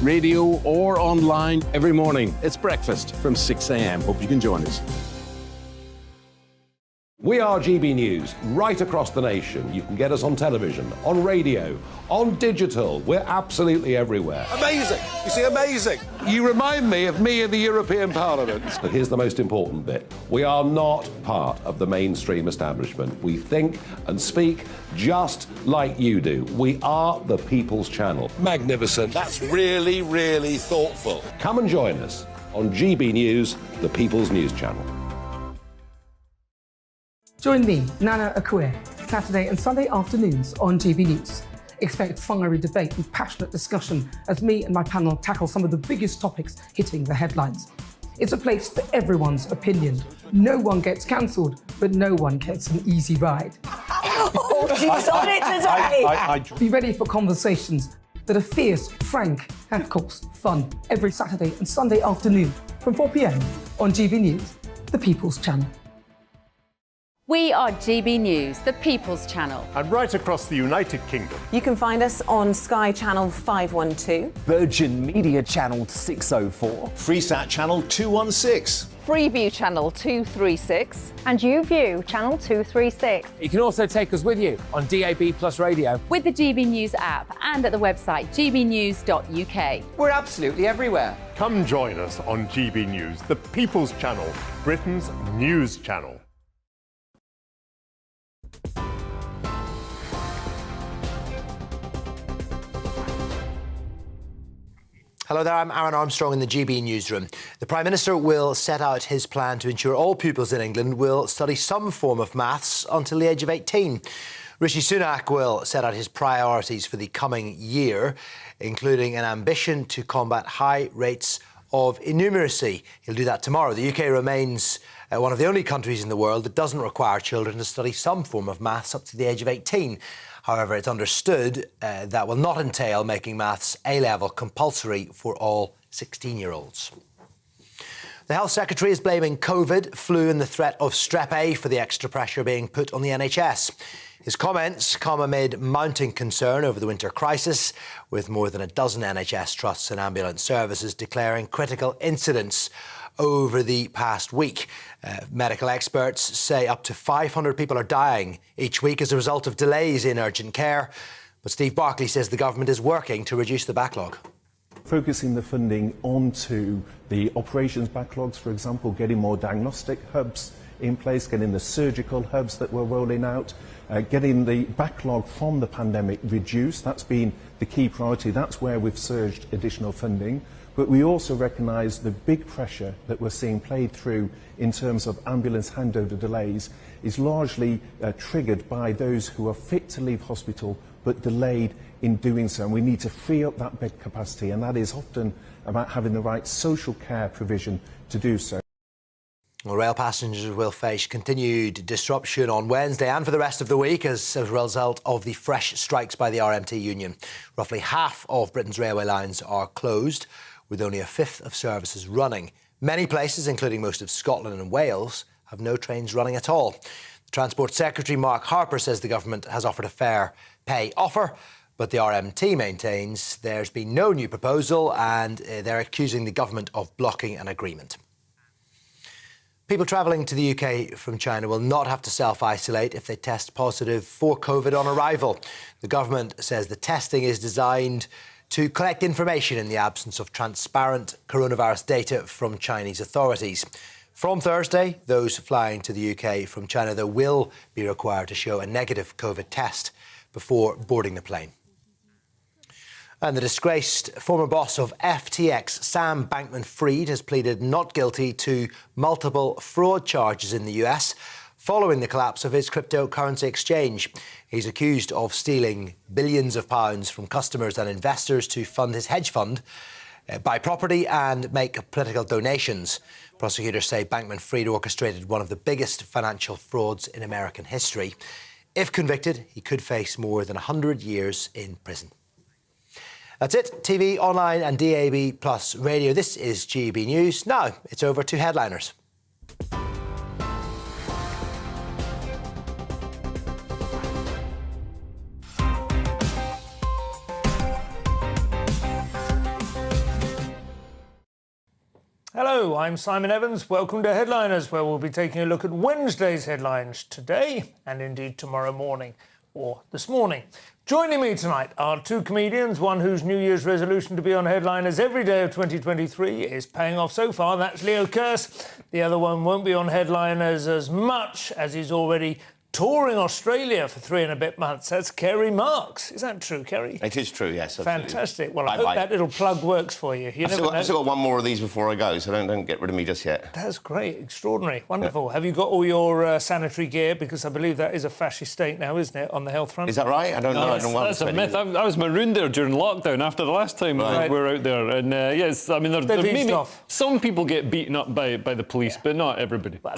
radio or online every morning. It's breakfast from 6 a.m. Hope you can join us. We are GB News, right across the nation. You can get us on television, on radio, on digital. We're absolutely everywhere. Amazing. You see, amazing. You remind me of me in the European Parliament. But here's the most important bit. We are not part of the mainstream establishment. We think and speak just like you do. We are the People's Channel. Magnificent. That's really, really thoughtful. Come and join us on GB News, the People's News Channel. Join me, Nana Akue, Saturday and Sunday afternoons on GB News. Expect fiery debate and passionate discussion as me and my panel tackle some of the biggest topics hitting the headlines. It's a place for everyone's opinion. No one gets cancelled, but no one gets an easy ride. Oh, she's on it today! Be ready for conversations that are fierce, frank, and of course, fun. Every Saturday and Sunday afternoon from 4 p.m. on GB News, the People's Channel. We are GB News, the People's Channel. And right across the United Kingdom. You can find us on Sky Channel 512. Virgin Media Channel 604. Freesat Channel 216. Freeview Channel 236. And YouView Channel 236. You can also take us with you on DAB Plus Radio. With the GB News app and at the website gbnews.uk. We're absolutely everywhere. Come join us on GB News, the People's Channel, Britain's news channel. Hello there, I'm Aaron Armstrong in the GB newsroom. The Prime Minister will set out his plan to ensure all pupils in England will study some form of maths until the age of 18. Rishi Sunak will set out his priorities for the coming year, including an ambition to combat high rates of innumeracy. He'll do that tomorrow. The UK remains one of the only countries in the world that doesn't require children to study some form of maths up to the age of 18. However, it's understood that will not entail making maths A-level compulsory for all 16-year-olds. The Health Secretary is blaming COVID, flu and the threat of Strep A for the extra pressure being put on the NHS. His comments come amid mounting concern over the winter crisis, with more than a dozen NHS trusts and ambulance services declaring critical incidents over the past week. Medical experts say up to 500 people are dying each week as a result of delays in urgent care. But Steve Barclay says the government is working to reduce the backlog. Focusing the funding onto the operations backlogs, for example, getting more diagnostic hubs in place, getting the surgical hubs that we're rolling out, getting the backlog from the pandemic reduced. That's been the key priority. That's where we've surged additional funding. But we also recognise the big pressure that we're seeing played through in terms of ambulance handover delays is largely triggered by those who are fit to leave hospital but delayed in doing so. And we need to free up that bed capacity, and that is often about having the right social care provision to do so. Well, rail passengers will face continued disruption on Wednesday and for the rest of the week as a result of the fresh strikes by the RMT union. Roughly half of Britain's railway lines are closed, with only a fifth of services running. Many places, including most of Scotland and Wales, have no trains running at all. The Transport Secretary Mark Harper says the government has offered a fair pay offer, but the RMT maintains there's been no new proposal and they're accusing the government of blocking an agreement. People travelling to the UK from China will not have to self-isolate if they test positive for COVID on arrival. The government says the testing is designed to collect information in the absence of transparent coronavirus data from Chinese authorities. From Thursday, those flying to the UK from China, though, will be required to show a negative COVID test before boarding the plane. And the disgraced former boss of FTX, Sam Bankman-Fried, has pleaded not guilty to multiple fraud charges in the US following the collapse of his cryptocurrency exchange. He's accused of stealing billions of pounds from customers and investors to fund his hedge fund, buy property and make political donations. Prosecutors say Bankman-Fried orchestrated one of the biggest financial frauds in American history. If convicted, he could face more than 100 years in prison. That's it. TV, online and DAB Plus radio. This is GB News. Now it's over to headliners. Hello, I'm Simon Evans. Welcome to Headliners, where we'll be taking a look at Wednesday's headlines today and indeed tomorrow morning, or this morning. Joining me tonight are two comedians, one whose New Year's resolution to be on Headliners every day of 2023 is paying off so far. That's Leo Kearse. The other one won't be on Headliners as much as he's already touring Australia for 3 and a bit months. That's Kerry Marks. Is that true, Kerry? It is true, yes. Absolutely. Fantastic. Well, I hope that little plug works for you. I've still got one more of these before I go, so don't get rid of me just yet. That's great. Extraordinary. Wonderful. Yeah. Have you got all your sanitary gear? Because I believe that is a fascist state now, isn't it, on the health front? Is that right? I don't know. That's a myth. I was marooned there during lockdown after the last time we were out there. And yes, I mean, maybe some people get beaten up by the police, but not everybody. Well,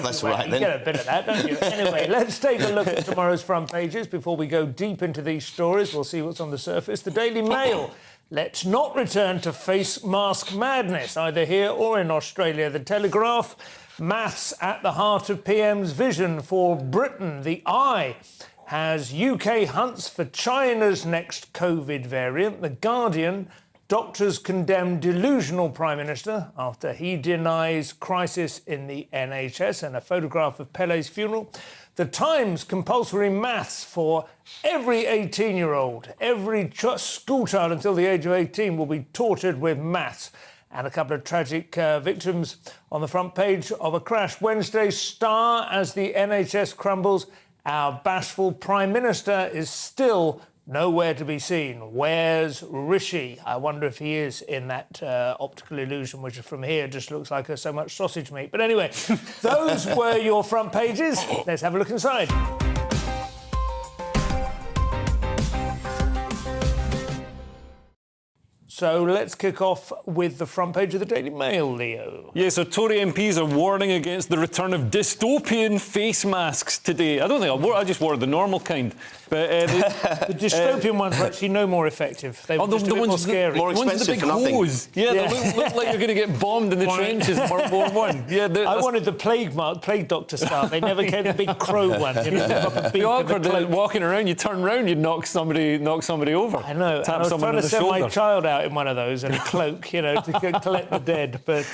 that's right, then. You get a bit of that, don't you? Anyway, let's take a look at tomorrow's front pages. Before we go deep into these stories, we'll see what's on the surface. The Daily Mail. Let's not return to face mask madness, either here or in Australia. The Telegraph. Maths at the heart of PM's vision for Britain. The Eye has UK hunts for China's next COVID variant. The Guardian. Doctors condemn delusional Prime Minister after he denies crisis in the NHS, and a photograph of Pele's funeral. The Times, compulsory maths for every 18-year-old. Every schoolchild until the age of 18 will be tortured with maths. And a couple of tragic victims on the front page of a crash. Wednesday, Star, as the NHS crumbles. Our bashful Prime Minister is still nowhere to be seen. Where's Rishi? I wonder if he is in that optical illusion, which from here just looks like so much sausage meat. But anyway, those were your front pages. Let's have a look inside. So let's kick off with the front page of the Daily Mail, Leo. Yeah, so Tory MPs are warning against the return of dystopian face masks today. I don't think I just wore the normal kind. But the dystopian ones are actually no more effective. They're just a bit more scary. More expensive for nothing. Yeah, they look like you're going to get bombed in the trenches in World War I. Yeah, I wanted the plague doctor style. They never came the big crow one. You know, the awkward walking around, you turn round, you knock somebody over. I know. Tap I was someone trying on to the send shoulder. my child out in one of those and a cloak, you know, to collect the dead. But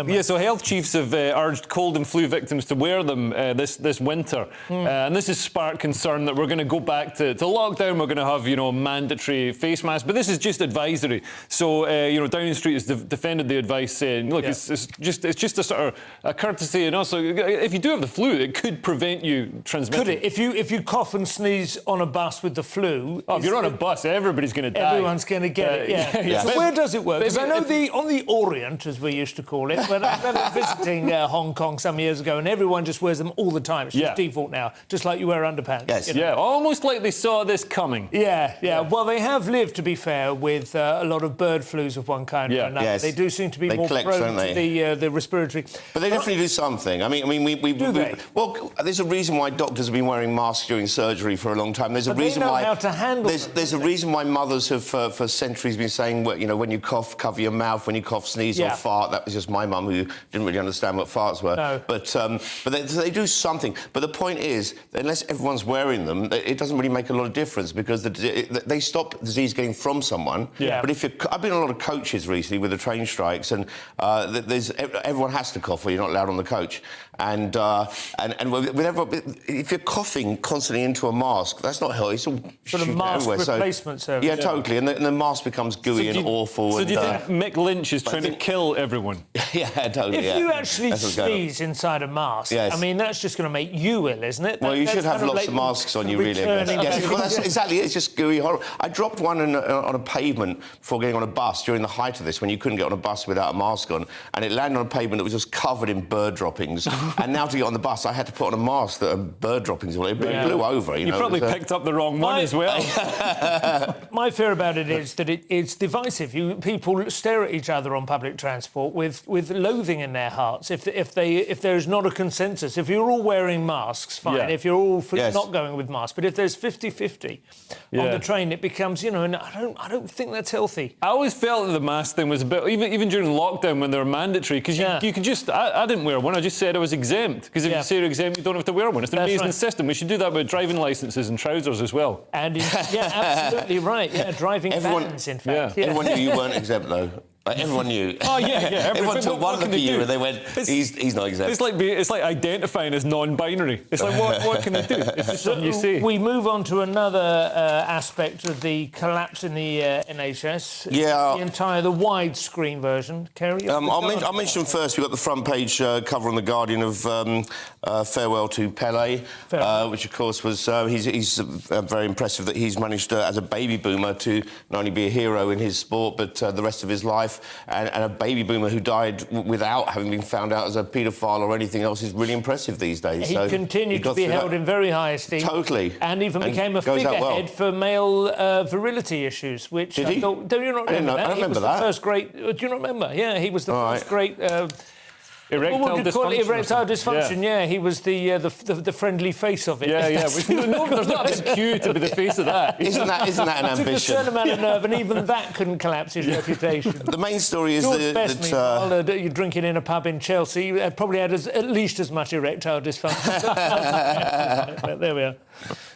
yeah, so health chiefs have urged cold and flu victims to wear them this winter, and this has sparked concern that we're going to go back to lockdown. We're going to have mandatory face masks, but this is just advisory. So Downing Street has defended the advice, saying, look, it's just a sort of a courtesy, and also if you do have the flu, it could prevent you transmitting. Could it? If you cough and sneeze on a bus with the flu, if you're on a bus, everybody's going to die. Everyone's going to get it. Yeah. So where does it work? Because I know on the Orient, as we used to call it, when I remember visiting Hong Kong some years ago, and everyone just wears them all the time. It's just default now, just like you wear underpants. Yes. Yeah, almost like they saw this coming. Yeah. Well, they have lived, to be fair, with a lot of bird flus of one kind or another. Yes. They do seem to be more prone to the respiratory. But they definitely do something. I mean, well, there's a reason why doctors have been wearing masks during surgery for a long time. There's a reason they know why how to handle there's a reason why mothers have for centuries been saying, when you cough, cover your mouth. When you cough, sneeze or fart. That was just my mum, who didn't really understand what farts were. No. But they do something. But the point is, unless everyone's wearing them, it doesn't really make a lot of difference, because they stop disease getting from someone. Yeah. But I've been on a lot of coaches recently with the train strikes, and everyone has to cough, or you're not allowed on the coach. And with everyone, if you're coughing constantly into a mask, that's not healthy. It's all sort of mask replacement service. Yeah, totally. And the mask becomes gooey and awful. So do you think Mick Lynch is trying to kill everyone? Yeah, totally. If you actually sneeze inside a mask, I mean, that's just going to make you ill, isn't it? Well, you should have lots of masks on you, really. Yes, well, that's exactly. It's just gooey, horrible. I dropped one on a pavement before getting on a bus during the height of this, when you couldn't get on a bus without a mask on, and it landed on a pavement that was just covered in bird droppings. And now to get on the bus, I had to put on a mask that had bird droppings all over. It blew over. You probably picked up the wrong one as well. My fear about it is that it's divisive. People stare at each other on public transport with loathing in their hearts. If there's not a consensus, if you're all wearing masks, fine. Yeah. If you're all not going with masks, but if there's 50-50 on the train, it becomes, and I don't think that's healthy. I always felt that the mask thing was a bit, even during lockdown when they were mandatory, because you could just, I didn't wear one. I just said I was exempt, because if you say you're exempt, you don't have to wear one. It's an amazing system. We should do that with driving licences and trousers as well. And absolutely right. Yeah, driving bans, in fact. Everyone knew you weren't exempt, though. Like, everyone knew. Oh, yeah. Everyone took one look at you and they went, he's not exempt. It's like identifying as non-binary. It's like, what can I do? It's just something you say. We move on to another aspect of the collapse in the NHS. Yeah. The widescreen version. Kerry? I'll mention first, we've got the front page cover on The Guardian of Farewell to Pele, which, of course, was... he's very impressive that he's managed, as a baby boomer, to not only be a hero in his sport, but the rest of his life. And a baby boomer who died without having been found out as a paedophile or anything else is really impressive these days. He continued to be held in very high esteem. Totally. And even became a figurehead for male virility issues, which Did he? thought... Do you not remember that? I remember he was that. The first great... Do you not remember? Yeah, he was the first great... Erectile dysfunction. Erectile dysfunction, yeah. He was the friendly face of it. Yeah. There's not a big cue to be the face of that. Isn't that an ambition? It took a certain amount of nerve, and even that couldn't collapse his reputation. The main story is George Best, meanwhile, you're drinking in a pub in Chelsea, probably had at least as much erectile dysfunction. There we are.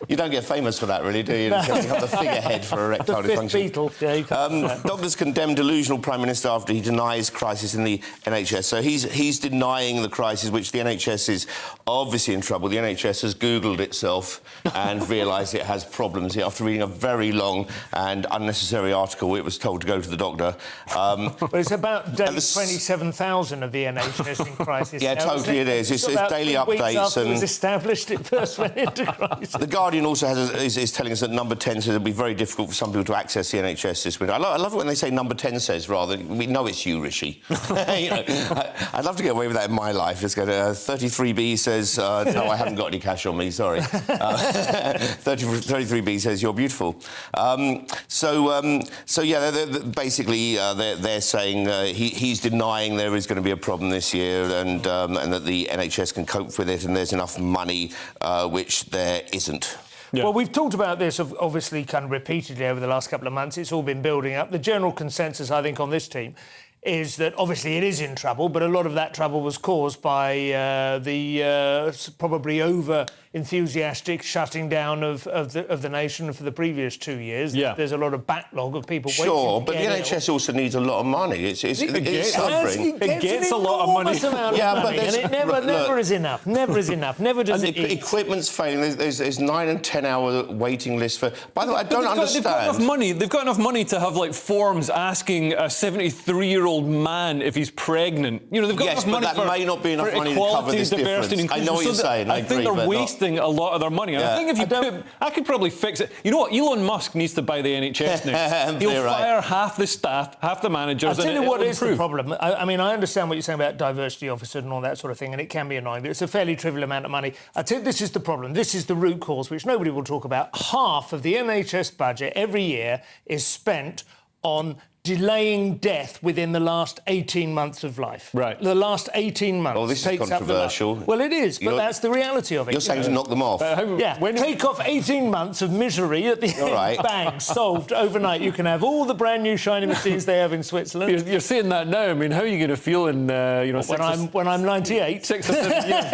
You don't get famous for that, really, do you? You become the figurehead for erectile dysfunction. Beatle. Doctors condemn delusional Prime Minister after he denies crisis in the NHS. So he's denying the crisis, which the NHS is obviously in trouble. The NHS has Googled itself and realised it has problems. After reading a very long and unnecessary article, it was told to go to the doctor. Well, it's about day 27,000 of the NHS in crisis. Yeah, now, totally it is. It's daily updates. After it was established, it first went into crisis. The Guardian also is telling us that number 10 says it'll be very difficult for some people to access the NHS this winter. I love it when they say number 10 says, rather. We know it's you, Rishi. I'd love to get away with that in my life. Let's go to 33B says, no, I haven't got any cash on me, sorry. 33B says, you're beautiful. Basically, they're saying he's denying there is going to be a problem this year and that the NHS can cope with it and there's enough money, which there isn't. Yeah. Well, we've talked about this, obviously, kind of repeatedly over the last couple of months. It's all been building up. The general consensus, I think, on this team is that, obviously, it is in trouble, but a lot of that trouble was caused by the probably over-enthusiastic shutting down of the nation for the previous 2 years. Yeah. There's a lot of backlog of people waiting. Sure, but the NHS also needs a lot of money. It's suffering. It gets a lot of money. But it never is enough. Never is enough. Never does it. Equipment's failing. There's 9 and 10 hour waiting list for. By the way, I don't understand. They've got enough money to have like forms asking a 73-year-old man if he's pregnant. You know, they've got enough money but that may not be enough money to cover this difference. I know what you're saying. I think they're wasting a lot of their money. Yeah. I think if I could probably fix it. You know what? Elon Musk needs to buy the NHS next. He'll fire half the staff, half the managers. I'll tell you what is the problem. I mean, I understand what you're saying about diversity officers and all that sort of thing, and it can be annoying, but it's a fairly trivial amount of money. I tell you, this is the problem. This is the root cause, which nobody will talk about. Half of the NHS budget every year is spent on delaying death within the last 18 months of life. Right. The last 18 months. Oh, this is controversial. Well, it is, but that's the reality of it. You're saying to knock them off. Take off 18 months of misery at the end. Bang, solved overnight. You can have all the brand new shiny machines they have in Switzerland. You're saying that now. I mean, how are you going to feel in when I'm 98? 6 or 7 years.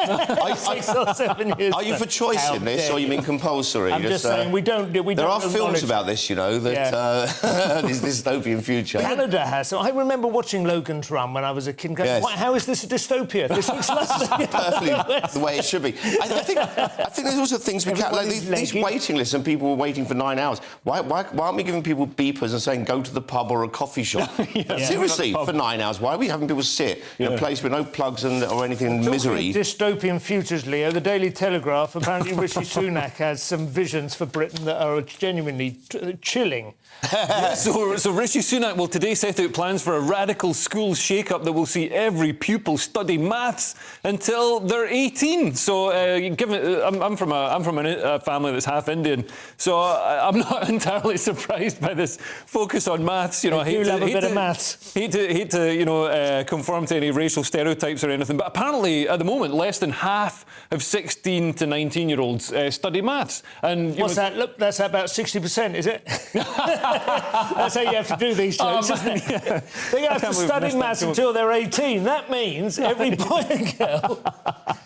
6 or 7 years. Are you for choice in this, or you mean compulsory? I'm just saying we don't. There are films about this, you know, that this dystopian future. Canada has. So I remember watching Logan's Run when I was a kid. Going, how is this a dystopia? This looks perfectly the way it should be. I think there's also things we can't, like these waiting lists, and people were waiting for 9 hours. Why aren't we giving people beepers and saying go to the pub or a coffee shop? Seriously, for 9 hours. Why are we having people sit in a place with no plugs or anything in misery? Dystopian futures, Leo. The Daily Telegraph. Apparently, Rishi Sunak has some visions for Britain that are genuinely chilling. So Rishi Sunak will today set out plans for a radical school shake-up that will see every pupil study maths until they're 18. So, I'm from a family that's half Indian, so I'm not entirely surprised by this focus on maths. You know, I love a bit of maths. Hate to conform to any racial stereotypes or anything, but apparently at the moment less than half of 16 to 19-year-olds study maths. And what's that? Look, that's about 60%, is it? That's how you have to do these jokes, isn't it? Yeah. They have to study maths until they're 18. That means every boy and girl...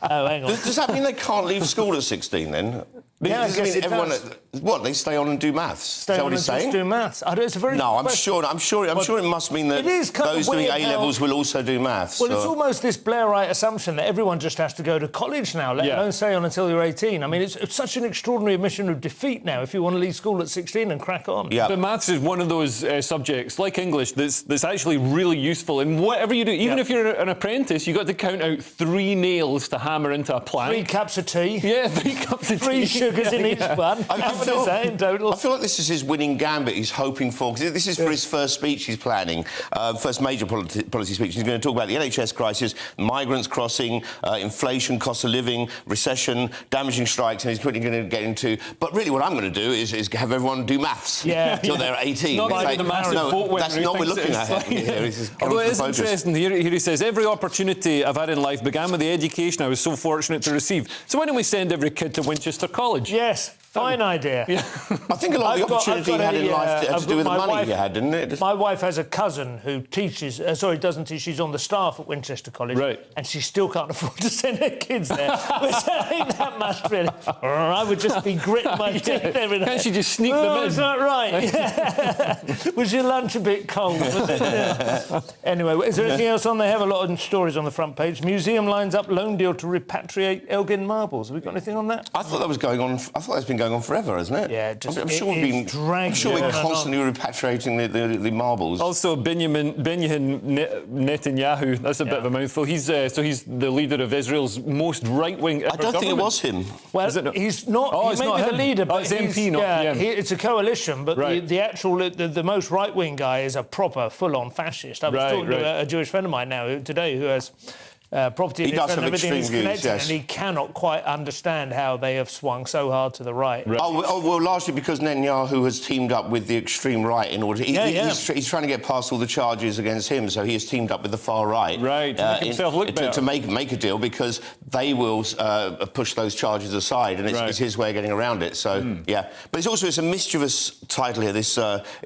Oh, hang on. Does that mean they can't leave school at 16, then? Yeah, I guess it does. What, they stay on and do maths? Stay is that on what he's and just saying? do maths. It's a very No, I'm question. sure it must mean that It is kind of those doing weird A-levels will also do maths. Well, it's almost this Blairite assumption that everyone just has to go to college now, let alone stay on until you're 18. I mean, it's such an extraordinary admission of defeat now if you want to leave school at 16 and crack on. Yeah. But maths is one of those subjects, like English, that's actually really useful in whatever you do. Even if you're an apprentice, you've got to count out 3 nails to hammer into a plank. 3 cups of tea. Yeah, 3 cups of tea. 3 sugars in each one. I feel like this is his winning gambit he's hoping for, because this is for his first speech he's planning, first major policy speech. He's going to talk about the NHS crisis, migrants crossing, inflation, cost of living, recession, damaging strikes, and he's quickly going to get into... But really what I'm going to do is have everyone do maths until they're 18. Not like the massive vote that's not what we're looking at here. Although it is interesting, here he says, every opportunity I've had in life began with the education I was so fortunate to receive. So why don't we send every kid to Winchester College? Yes. Fine idea. Yeah. I think a lot of the opportunity you had in life had to do with the money you had, didn't it? My wife has a cousin who teaches... doesn't teach. She's on the staff at Winchester College. Right. And she still can't afford to send her kids there. Which ain't that much, really. I would just be gritting my teeth every day. Can't she just sneak them in? Is that right? Yeah. Was your lunch a bit cold? Was it? Yeah. Anyway, is there anything else on? They have a lot of stories on the front page. Museum lines up loan deal to repatriate Elgin marbles. Have we got anything on that? I thought that was going on... I thought that's been going on forever, hasn't it? Yeah, I'm sure we're constantly repatriating the marbles. Also, Benjamin Netanyahu, that's a bit of a mouthful. He's the leader of Israel's most right-wing ever I don't think it government. was him. Well, he's not. Oh, he it's may not be the him. leader, but it's MP, not PM. It's a coalition, but Right. the most right-wing guy is a proper, full-on fascist. I was talking to a Jewish friend of mine today who has... property He does have and everything extreme is views, connected, yes. and he cannot quite understand how they have swung so hard to the right. Well, largely because Netanyahu has teamed up with the extreme right in order... He's trying to get past all the charges against him, so he has teamed up with the far right. Right, to make himself look better. To make a deal, because they will push those charges aside, and it's his way of getting around it. So, yeah. But it's a mischievous title here, this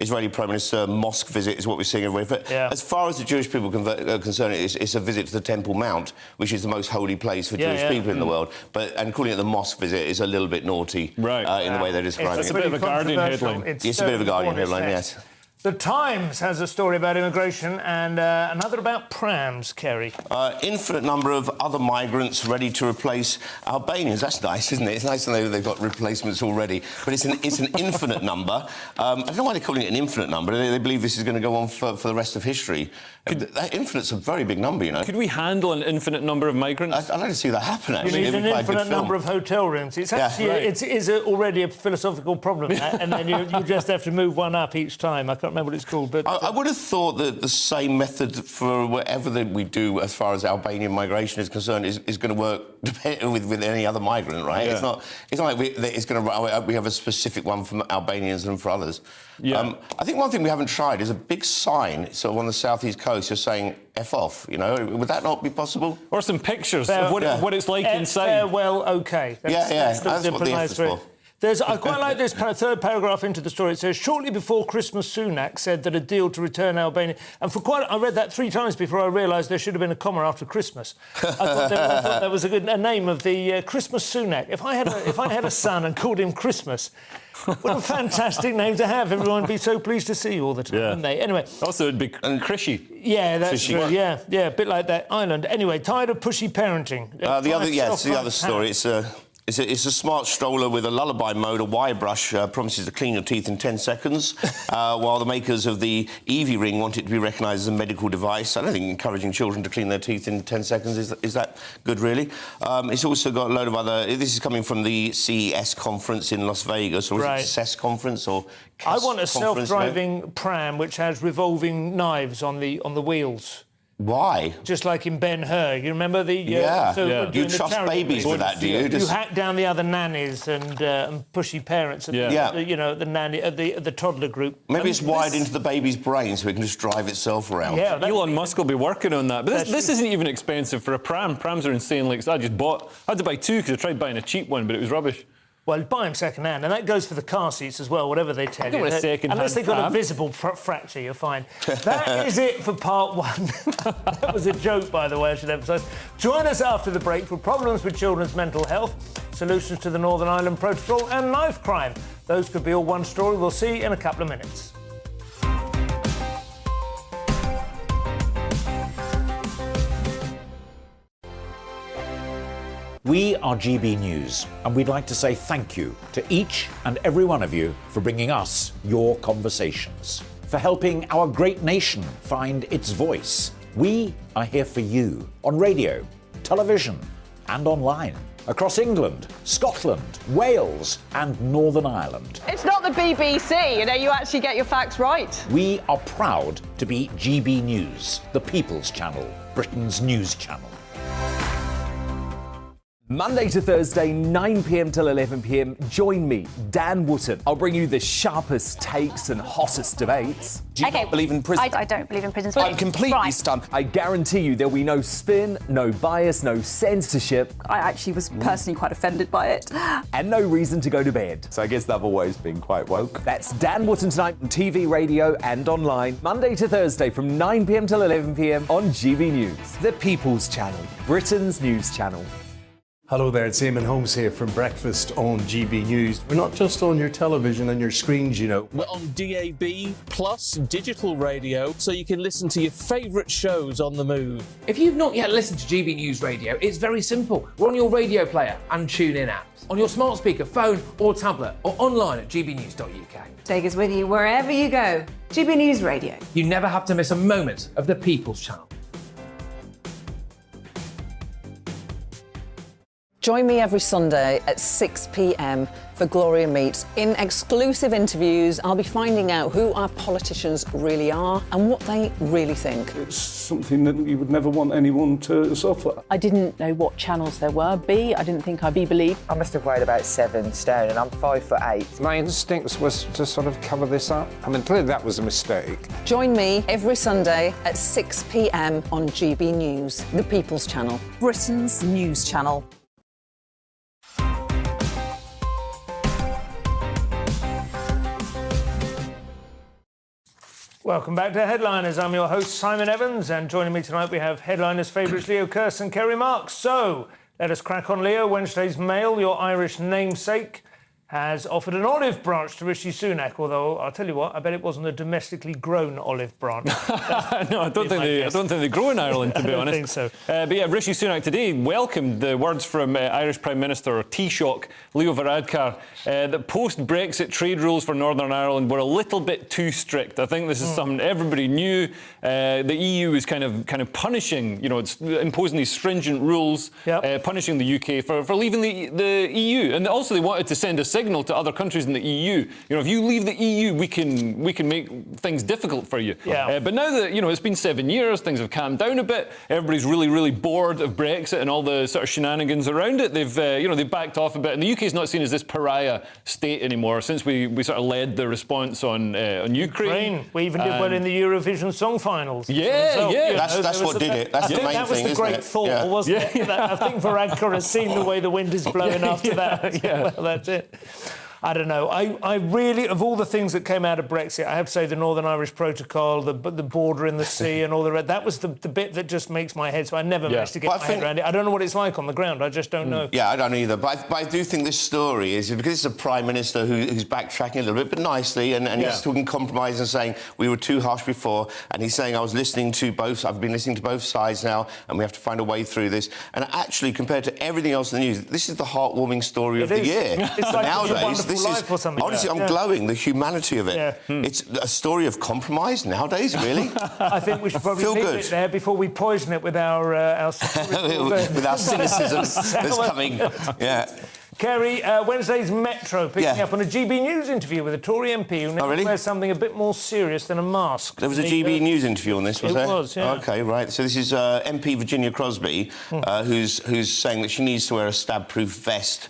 Israeli Prime Minister mosque visit is what we're seeing everywhere. But as far as the Jewish people are concerned, it's a visit to the Temple Mount, which is the most holy place for Jewish people in the world. And calling it the mosque visit is a little bit naughty in the way they describe it. It's a bit of a Guardian headline. It's a bit of a Guardian headline, yes. The Times has a story about immigration and another about prams, Kerry. Infinite number of other migrants ready to replace Albanians. That's nice, isn't it? It's nice to know that they've got replacements already. But it's an infinite number. I don't know why they're calling it an infinite number. They believe this is going to go on for the rest of history. That infinite's a very big number, you know. Could we handle an infinite number of migrants? I'd like to see that happen, actually. You need an infinite number of hotel rooms. It's actually it is already a philosophical problem, and then you just have to move one up each time. I can't remember what it's called, but... I would have thought that the same method for whatever that we do as far as Albanian migration is concerned is going to work with any other migrant, right? Yeah. It's not like we have a specific one for Albanians and for others. Yeah. I think one thing we haven't tried is a big sign sort of on the southeast coast just saying F off, you know. Would that not be possible? Or some pictures of what it's like inside. Farewell, OK. That's what the F is for. I quite like this third paragraph into the story. It says, shortly before Christmas, Sunak said that a deal to return Albania... And I read that 3 times before I realised there should have been a comma after Christmas. I thought that was a name of the Christmas Sunak. If I had a son and called him Christmas... What a fantastic name to have. Everyone would be so pleased to see you all the time, wouldn't they? Anyway... Also, it'd be Krishy. Yeah, that's true. Yeah, a bit like that island. Anyway, tired of pushy parenting. The other story, it's a smart stroller with a lullaby mode, a wire brush, promises to clean your teeth in 10 seconds, while the makers of the Evie ring want it to be recognised as a medical device. I don't think encouraging children to clean their teeth in 10 seconds is that good, really. It's also got a load of other... This is coming from the CES conference in Las Vegas, or is it CES conference, or... I want a self-driving pram which has revolving knives on the wheels. Why? Just like in Ben-Hur. You remember the... You trust babies with that, do you? You hack down the other nannies and pushy parents and the nanny, the toddler group. Maybe it's wired into the baby's brain so it can just drive itself around. Yeah, Elon Musk will be working on that. But this isn't even expensive for a pram. Prams are insanely expensive. I had to buy 2 because I tried buying a cheap one, but it was rubbish. Well, buy them second-hand, and that goes for the car seats as well, whatever they tell you. Unless they've got a visible fracture, you're fine. That is it for part 1. That was a joke, by the way, I should emphasise. Join us after the break for problems with children's mental health. solutions to the Northern Ireland Protocol and knife crime. Those could be all one story. We'll see in a couple of minutes. We are GB News, and we'd like to say thank you to each and every one of you for bringing us your conversations, for helping our great nation find its voice. We are here for you on radio, television, and online, across England, Scotland, Wales, and Northern Ireland. It's not the BBC, you actually get your facts right. We are proud to be GB News, the People's Channel, Britain's news channel. Monday to Thursday, 9 p.m. till 11 p.m. Join me, Dan Wootton. I'll bring you the sharpest takes and hottest debates. Do you not believe in prison? I don't believe in prisons. I'm completely stunned. I guarantee you there'll be no spin, no bias, no censorship. I actually was personally quite offended by it. And no reason to go to bed. So I guess they've always been quite woke. That's Dan Wootton tonight on TV, radio and online. Monday to Thursday from 9 p.m. till 11 p.m. on GB News. The People's Channel, Britain's news channel. Hello there, it's Eamon Holmes here from Breakfast on GB News. We're not just on your television and your screens, We're on DAB plus digital radio, so you can listen to your favourite shows on the move. If you've not yet listened to GB News Radio, it's very simple. We're on your radio player and TuneIn apps, on your smart speaker, phone or tablet, or online at gbnews.uk. Take us with you wherever you go. GB News Radio. You never have to miss a moment of the People's Channel. Join me every Sunday at 6 p.m. for Gloria Meets. In exclusive interviews, I'll be finding out who our politicians really are and what they really think. It's something that you would never want anyone to suffer. I didn't know what channels there were. I didn't think I'd be believed. I must have weighed about 7 stone and I'm 5'8". My instincts was to sort of cover this up. I mean, clearly that was a mistake. Join me every Sunday at 6 p.m. on GB News, the People's Channel, Britain's news channel. Welcome back to Headliners. I'm your host, Simon Evans, and joining me tonight we have Headliners favourites Leo Kirst and Kerry Marks. So, let us crack on, Leo. Wednesday's Mail, your Irish namesake, has offered an olive branch to Rishi Sunak, although, I'll tell you what, I bet it wasn't a domestically grown olive branch. No, I don't think they grow in Ireland, to be honest. I don't think so. But yeah, Rishi Sunak today welcomed the words from Irish Prime Minister, or Taoiseach, Leo Varadkar, that post-Brexit trade rules for Northern Ireland were a little bit too strict. I think this is something everybody knew. The EU is kind of punishing, it's imposing these stringent rules, punishing the UK for leaving the EU. And also they wanted to send a signal to other countries in the EU. If you leave the EU, we can make things difficult for you. Yeah. But now that it's been 7 years, things have calmed down a bit. Everybody's really, really bored of Brexit and all the sort of shenanigans around it. They've backed off a bit, and the UK is not seen as this pariah state anymore since we sort of led the response on Ukraine. We even did well in the Eurovision Song Finals. Yeah. That's what did it. That's the main thing, that was the great thought, wasn't it? I think Varadkar has seen the way the wind is blowing after that. Well, that's it. I don't know. I really, of all the things that came out of Brexit, I have to say the Northern Irish Protocol, the border in the sea and all the rest, that was the bit that just makes my head, so I never managed to get my head around it. I don't know what it's like on the ground. I just don't know. Yeah, I don't either. But I do think this story is, because it's a Prime Minister who's backtracking a little bit, but nicely, and he's talking compromise and saying, we were too harsh before, and he's saying, I've been listening to both sides now, and we have to find a way through this. And actually, compared to everything else in the news, this is the heartwarming story of the year. It's like nowadays, Life or something. Honestly, I'm glowing, the humanity of it. Yeah. It's a story of compromise nowadays, really. I think we should probably leave it there before we poison it with our with our cynicism that's coming. Yeah. Kerry, Wednesday's Metro picking up on a GB News interview with a Tory MP who now wears something a bit more serious than a mask. There was a GB News interview on this, was there? It was, yeah. OK, right. So this is MP Virginia Crosby, who's saying that she needs to wear a stab-proof vest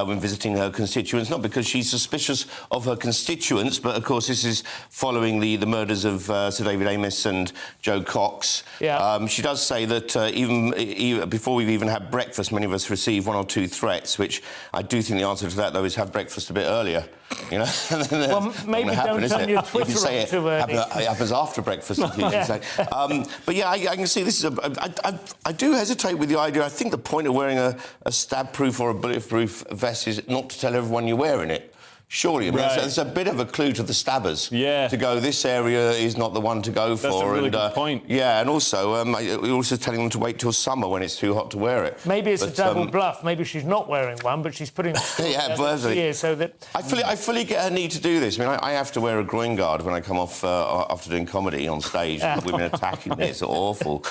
when visiting her constituents, not because she's suspicious of her constituents, but, of course, this is following the murders of Sir David Amess and Joe Cox. Yeah. She does say that even before we've even had breakfast, many of us receive one or two threats, which I do think the answer to that, though, is have breakfast a bit earlier. You know, well, maybe don't turn your Twitter on too early. It happens after breakfast. But yeah, I can see this is I do hesitate with the idea. I think the point of wearing a stab-proof or a bullet-proof vest is not to tell everyone you're wearing it. Surely, I mean, it's a bit of a clue to the stabbers to go, this area is not the one to go for. That's a really good point. Yeah, and also, we're also telling them to wait till summer when it's too hot to wear it. Maybe it's a double bluff. Maybe she's not wearing one, but she's putting so that... I fully get her need to do this. I mean, I have to wear a groin guard when I come off after doing comedy on stage. Women attacking me, it's awful.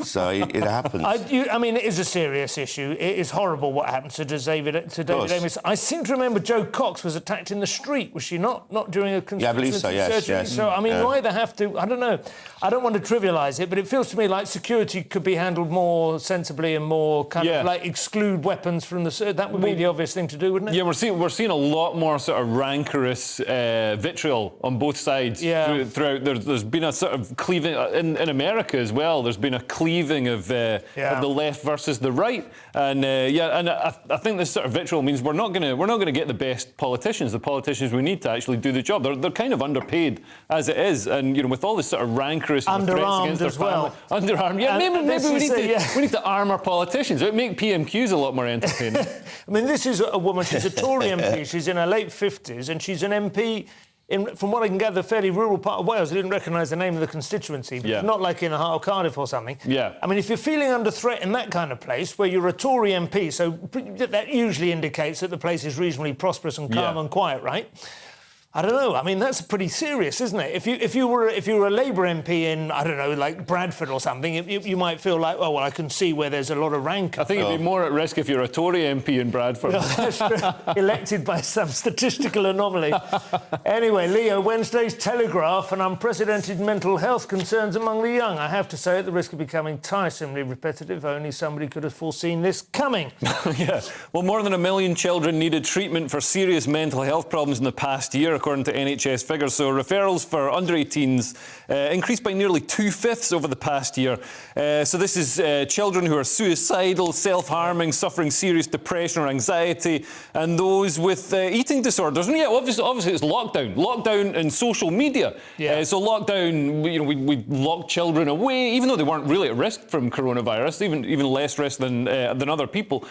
So it happens. I mean, it is a serious issue. It is horrible what happened to David Amos. I seem to remember Jo Cox was attacked in the street, was she not during a constituency I believe so, yes, surgery? yes. So, I mean, why they have to... I don't know. I don't want to trivialise it, but it feels to me like security could be handled more sensibly and more kind of like exclude weapons from the... That would be the obvious thing to do, wouldn't it? Yeah, we're seeing a lot more sort of rancorous vitriol on both sides throughout. There's been a sort of cleaving... In America as well, there's been a cleaving of the left versus the right. And, I think this sort of vitriol means we're not going to get the best politicians, the politicians we need to actually do the job. They're kind of underpaid as it is, and you know, with all this sort of rancorous underarmed threats against as well. Underarmed, yeah. Maybe we need to arm our politicians. It would make PMQs a lot more entertaining. I mean, this is a woman. She's a Tory MP. She's in her late 50s, and she's an MP. From what I can gather, fairly rural part of Wales. I didn't recognise the name of the constituency, but not like in the heart of Cardiff or something. Yeah. I mean, if you're feeling under threat in that kind of place, where you're a Tory MP, so that usually indicates that the place is reasonably prosperous and calm and quiet, right? I don't know. I mean, that's pretty serious, isn't it? If you were a Labour MP in, I don't know, like Bradford or something, you might feel like, oh, well, I can see where there's a lot of rancour. I think you'd be more at risk if you're a Tory MP in Bradford. No, that's true. Elected by some statistical anomaly. Anyway, Leo, Wednesday's Telegraph and unprecedented mental health concerns among the young. I have to say, at the risk of becoming tiresomely repetitive, only somebody could have foreseen this coming. Yeah. Well, more than 1 million children needed treatment for serious mental health problems in the past year, according to NHS figures. So referrals for under-18s increased by nearly 2/5 over the past year. So this is children who are suicidal, self-harming, suffering serious depression or anxiety, and those with eating disorders. And yeah, obviously it's lockdown and social media. Yeah. So lockdown, we locked children away, even though they weren't really at risk from coronavirus, even less risk than other people.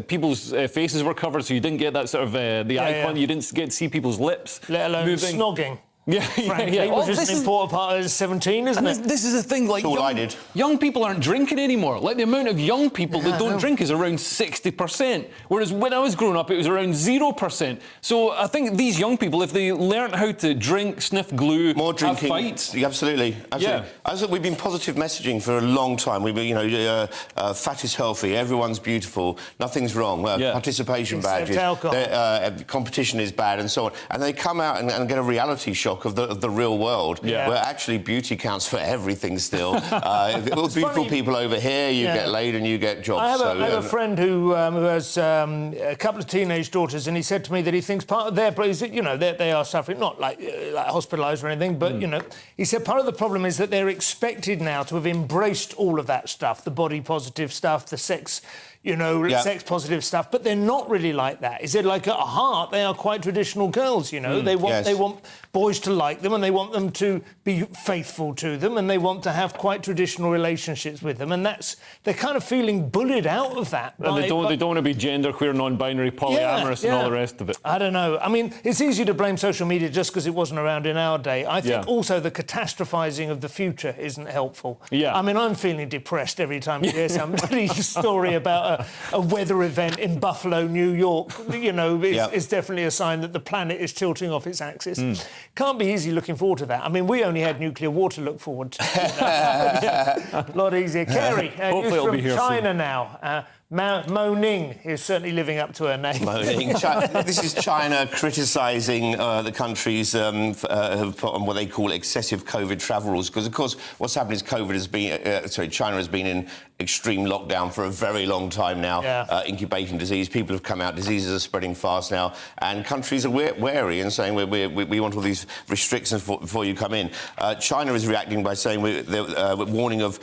People's faces were covered, so you didn't get that sort of the eye contact. You didn't get to see people's lips, let alone moving. Snogging. Yeah, frankly, which is an important part of 17, isn't it? This is the thing, like, all I did. Young people aren't drinking anymore. Like, the amount of young people that don't drink is around 60%, whereas when I was growing up, it was around 0%. So I think these young people, if they learn how to drink, sniff glue, more drinking, have fights... Absolutely. Yeah. I think we've been positive messaging for a long time. We've been, fat is healthy, everyone's beautiful, nothing's wrong. Participation badges, competition is bad, and so on. And they come out and get a reality shock of the real world, where actually beauty counts for everything still. Beautiful people over here, you get laid and you get jobs. I have a friend who has a couple of teenage daughters, and he said to me that he thinks part of their place, they are suffering, not like hospitalised or anything, but, he said part of the problem is that they're expected now to have embraced all of that stuff, the body positive stuff, the sex... sex-positive stuff, but they're not really like that. Is it like at heart they are quite traditional girls? They want boys to like them, and they want them to be faithful to them, and they want to have quite traditional relationships with them, and they're kind of feeling bullied out of that. And they don't want to be genderqueer, non-binary, polyamorous, and all the rest of it. I don't know. I mean, it's easy to blame social media just because it wasn't around in our day. I think also the catastrophising of the future isn't helpful. Yeah. I mean, I'm feeling depressed every time you hear some story about a weather event in Buffalo, New York. It's definitely a sign that the planet is tilting off its axis. Can't be easy looking forward to that. I mean, we only had nuclear war to look forward to. A lot easier. Kerry, hopefully it'll be here China soon. now. Mo Ning is certainly living up to her name. Mo Ning. This is China criticising the countries have put on what they call excessive COVID travel rules, because, of course, what's happened is China has been in extreme lockdown for a very long time now, incubating disease. People have come out, diseases are spreading fast now, and countries are wary and saying we want all these restrictions before you come in. China is reacting by saying we're warning of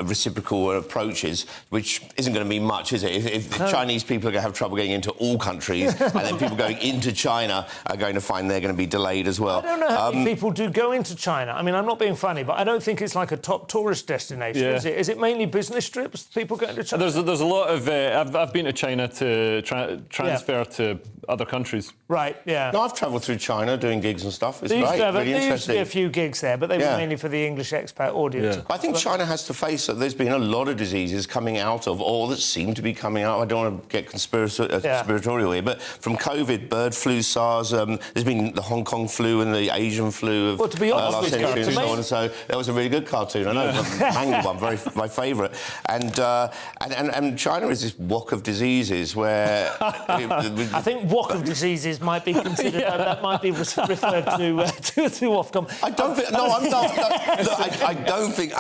reciprocal approaches, which which isn't going to mean much, is it? If Chinese people are going to have trouble getting into all countries, and then people going into China are going to find they're going to be delayed as well. I don't know how many people do go into China. I mean, I'm not being funny, but I don't think it's like a top tourist destination, is it? Is it mainly business trips, people going to China? There's a lot of... I've been to China to transfer to other countries. Right, yeah. No, I've travelled through China doing gigs and stuff. It's There used great, to really there used to be interesting. a few gigs there, but they were mainly for the English expat audience. I think China has to face that there's been a lot of diseases coming out of, or that seem to be coming out. I don't want to get conspiratorial here, but from COVID, bird flu, SARS, there's been the Hong Kong flu and the Asian flu of to be honest last with century you, and so on. So that was a really good cartoon. I know, Mangled one, my favourite. And China is this wok of diseases where... I think wok of diseases might be considered, that might be referred to Ofcom. I don't think... No, I'm not... Look, I don't think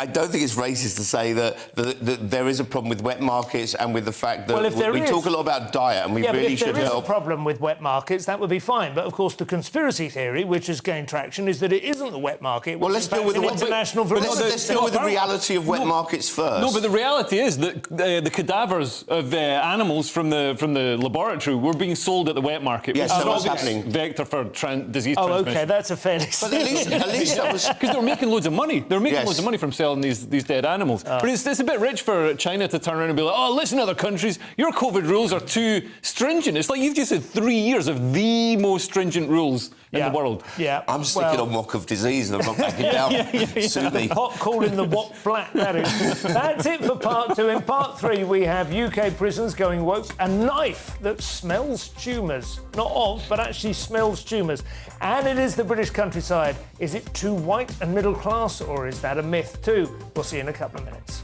it's racist to say that there is a problem with wet markets and with the fact that we talk a lot about diet and we really should help. If there is a problem with wet markets, that would be fine. But, of course, the conspiracy theory, which has gained traction, is that it isn't the wet market. Well, let's deal with the reality of wet markets first. No, but the reality is that the cadavers of animals from the laboratory were being sold at the wet market. Yes, that was happening. Vector for disease transmission. OK, that's a fairly... But at least that was... Because they were making loads of money. They were making loads of money from selling these dead animals. But it's a bit rich for China to turn around and be like, oh, listen, other countries, your COVID rules are too stringent. It's like you've just had 3 years of the most stringent rules in the world. Yeah. I'm sticking on wok of disease and I'm not backing down. Sue me. Hot calling the wok black, that is. That's it for part 2. In part 3, we have UK prisons going woke, a knife that smells tumours. Not of, but actually smells tumours. And it is the British countryside. Is it too white and middle class, or is that a myth too? We'll see in a couple of minutes.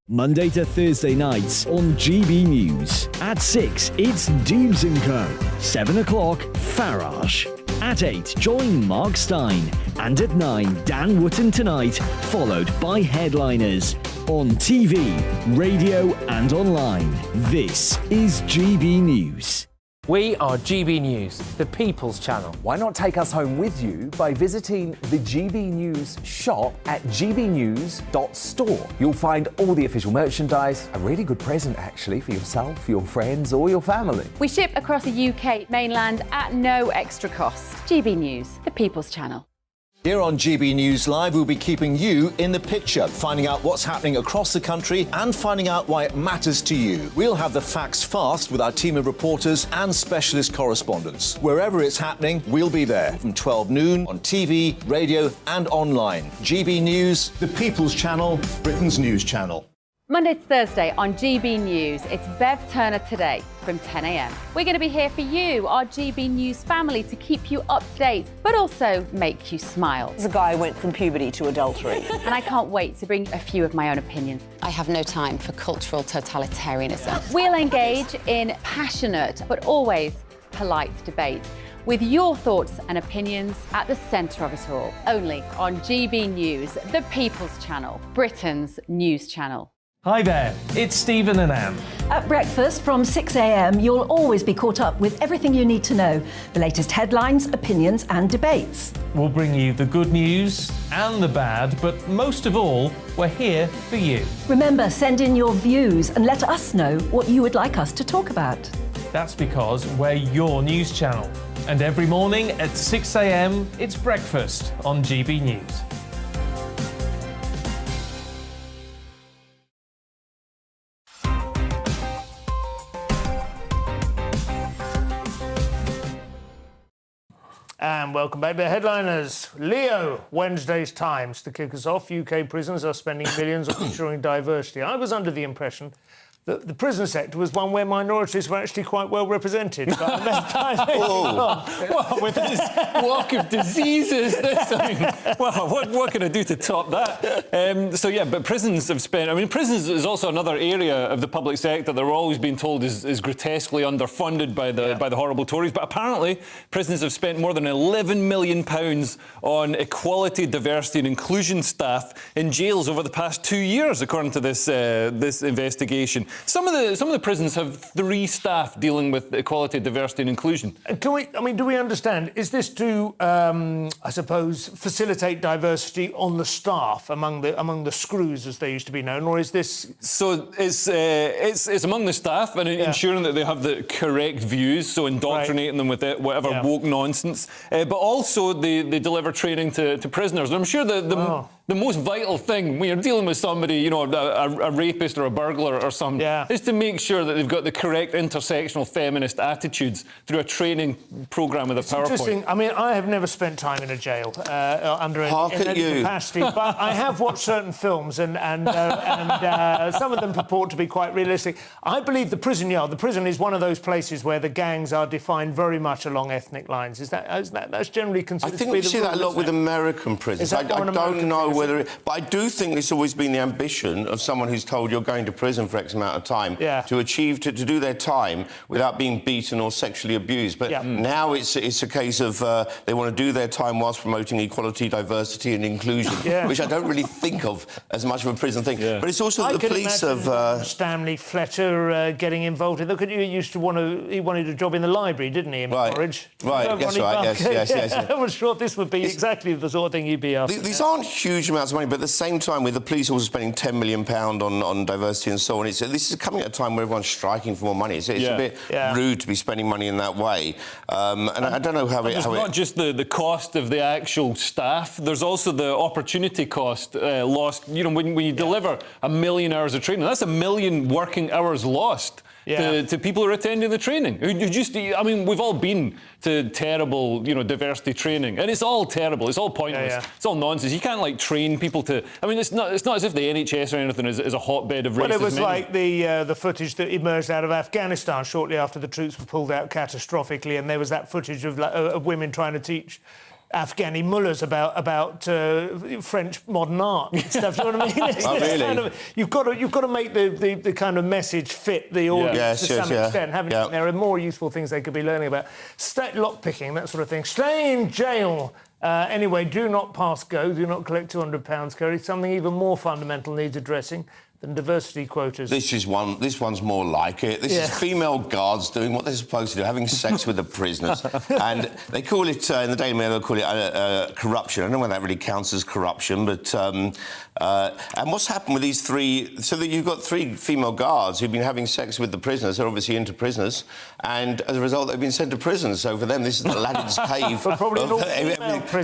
Monday to Thursday nights on GB News. At 6, it's Dubes & Co. 7 o'clock, Farage. At 8, join Mark Stein. And at 9, Dan Wootton Tonight, followed by Headliners. On TV, radio and online. This is GB News. We are GB News, the People's Channel. Why not take us home with you by visiting the GB News shop at gbnews.store. You'll find all the official merchandise, a really good present actually for yourself, your friends or your family. We ship across the UK mainland at no extra cost. GB News, the People's Channel. Here on GB News Live, we'll be keeping you in the picture, finding out what's happening across the country and finding out why it matters to you. We'll have the facts fast with our team of reporters and specialist correspondents. Wherever it's happening, we'll be there from 12 noon on TV, radio and online. GB News, the People's Channel, Britain's news channel. Monday to Thursday on GB News, it's Bev Turner Today from 10 a.m. We're going to be here for you, our GB News family, to keep you up to date, but also make you smile. The guy went from puberty to adultery. And I can't wait to bring a few of my own opinions. I have no time for cultural totalitarianism. We'll engage in passionate, but always polite debate, with your thoughts and opinions at the centre of it all. Only on GB News, the People's Channel, Britain's news channel. Hi there, it's Stephen and Anne. At breakfast from 6 a.m, you'll always be caught up with everything you need to know, the latest headlines, opinions and debates. We'll bring you the good news and the bad, but most of all, we're here for you. Remember, send in your views and let us know what you would like us to talk about. That's because we're your news channel. And every morning at 6 a.m, it's breakfast on GB News. And welcome back to the headliners. Leo, Wednesday's Times. To kick us off, UK prisons are spending millions on ensuring diversity. I was under the impression that the prison sector was one where minorities were actually quite well represented. But well, with this walk of diseases, well, what can I do to top that? So, yeah, but prisons have spent... I mean, prisons is also another area of the public sector that we're always being told is grotesquely underfunded by the horrible Tories. But apparently, prisons have spent more than £11 million on equality, diversity and inclusion staff in jails over the past 2 years, according to this investigation. Some of the prisons have 3 staff dealing with equality, diversity and inclusion. Do we understand, is this to, I suppose, facilitate diversity on the staff, among the screws, as they used to be known, or is this... So it's among the staff and ensuring that they have the correct views, so indoctrinating them with whatever woke nonsense. But also they deliver training to prisoners. And I'm sure the most vital thing when you're dealing with somebody, you know, a rapist or a burglar or something, is to make sure that they've got the correct intersectional feminist attitudes through a training programme with a PowerPoint. Interesting. I mean, I have never spent time in a jail under any capacity, but I have watched certain films, and some of them purport to be quite realistic. I believe the prison is one of those places where the gangs are defined very much along ethnic lines. That's generally considered to be the rule? I think we see that a lot with American prisons. I don't know whether... But I do think it's always been the ambition of someone who's told you're going to prison for X amount of time to do their time without being beaten or sexually abused. But now it's a case of they want to do their time whilst promoting equality, diversity and inclusion, which I don't really think of as much of a prison thing. But it's also the police of... Stanley Fletcher getting involved in... Look at you, he wanted a job in the library, didn't he, in Farage? Right, that's right, yes. I was sure this would be exactly the sort of thing you'd be after. These aren't huge amounts of money, but at the same time, with the police also spending £10 million on diversity and so on, this is coming at a time where everyone's striking for more money. It's a bit rude to be spending money in that way. And I don't know how it's not just the cost of the actual staff, there's also the opportunity cost lost. You know, when you deliver 1 million hours of training, that's 1 million working hours lost. To people who are attending the training. I mean, we've all been to terrible, you know, diversity training, and it's all terrible. It's all pointless. It's all nonsense. You can't like train people to. I mean, it's not as if the NHS or anything is a hotbed of racism. Well, it was like the footage that emerged out of Afghanistan shortly after the troops were pulled out catastrophically, and there was that footage of women trying to teach Afghani mullahs about French modern art and stuff. You know what I mean? Really? Kind of, you've got to make the kind of message fit the audience to some extent, haven't you? There are more useful things they could be learning about. Lockpicking, that sort of thing. Stay in jail. Anyway, do not pass go. Do not collect £200, Kerry. Something even more fundamental needs addressing than diversity quotas. This one's more like it. This is female guards doing what they're supposed to do, having sex with the prisoners. And they call it, in the Daily Mail, they call it corruption. I don't know whether that really counts as corruption, but... and what's happened with these 3... So that you've got 3 female guards who've been having sex with the prisoners. They're obviously into prisoners. And as a result, they've been sent to prison. So for them, this is the Aladdin's cave of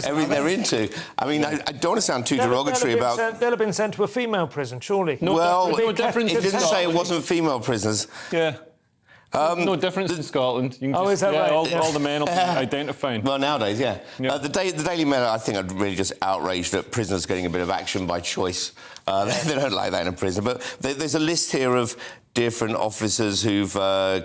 everything they're into. I mean, I don't want to sound too derogatory about... They'll have been sent to a female prison, surely. No difference. It didn't say it wasn't female prisoners. No difference in Scotland. You can is that right? All the men will be identifying. Well, nowadays, the Daily Mail, I think, are really just outraged that prisoners getting a bit of action by choice. They don't like that in a prison. But there's a list here of different officers who've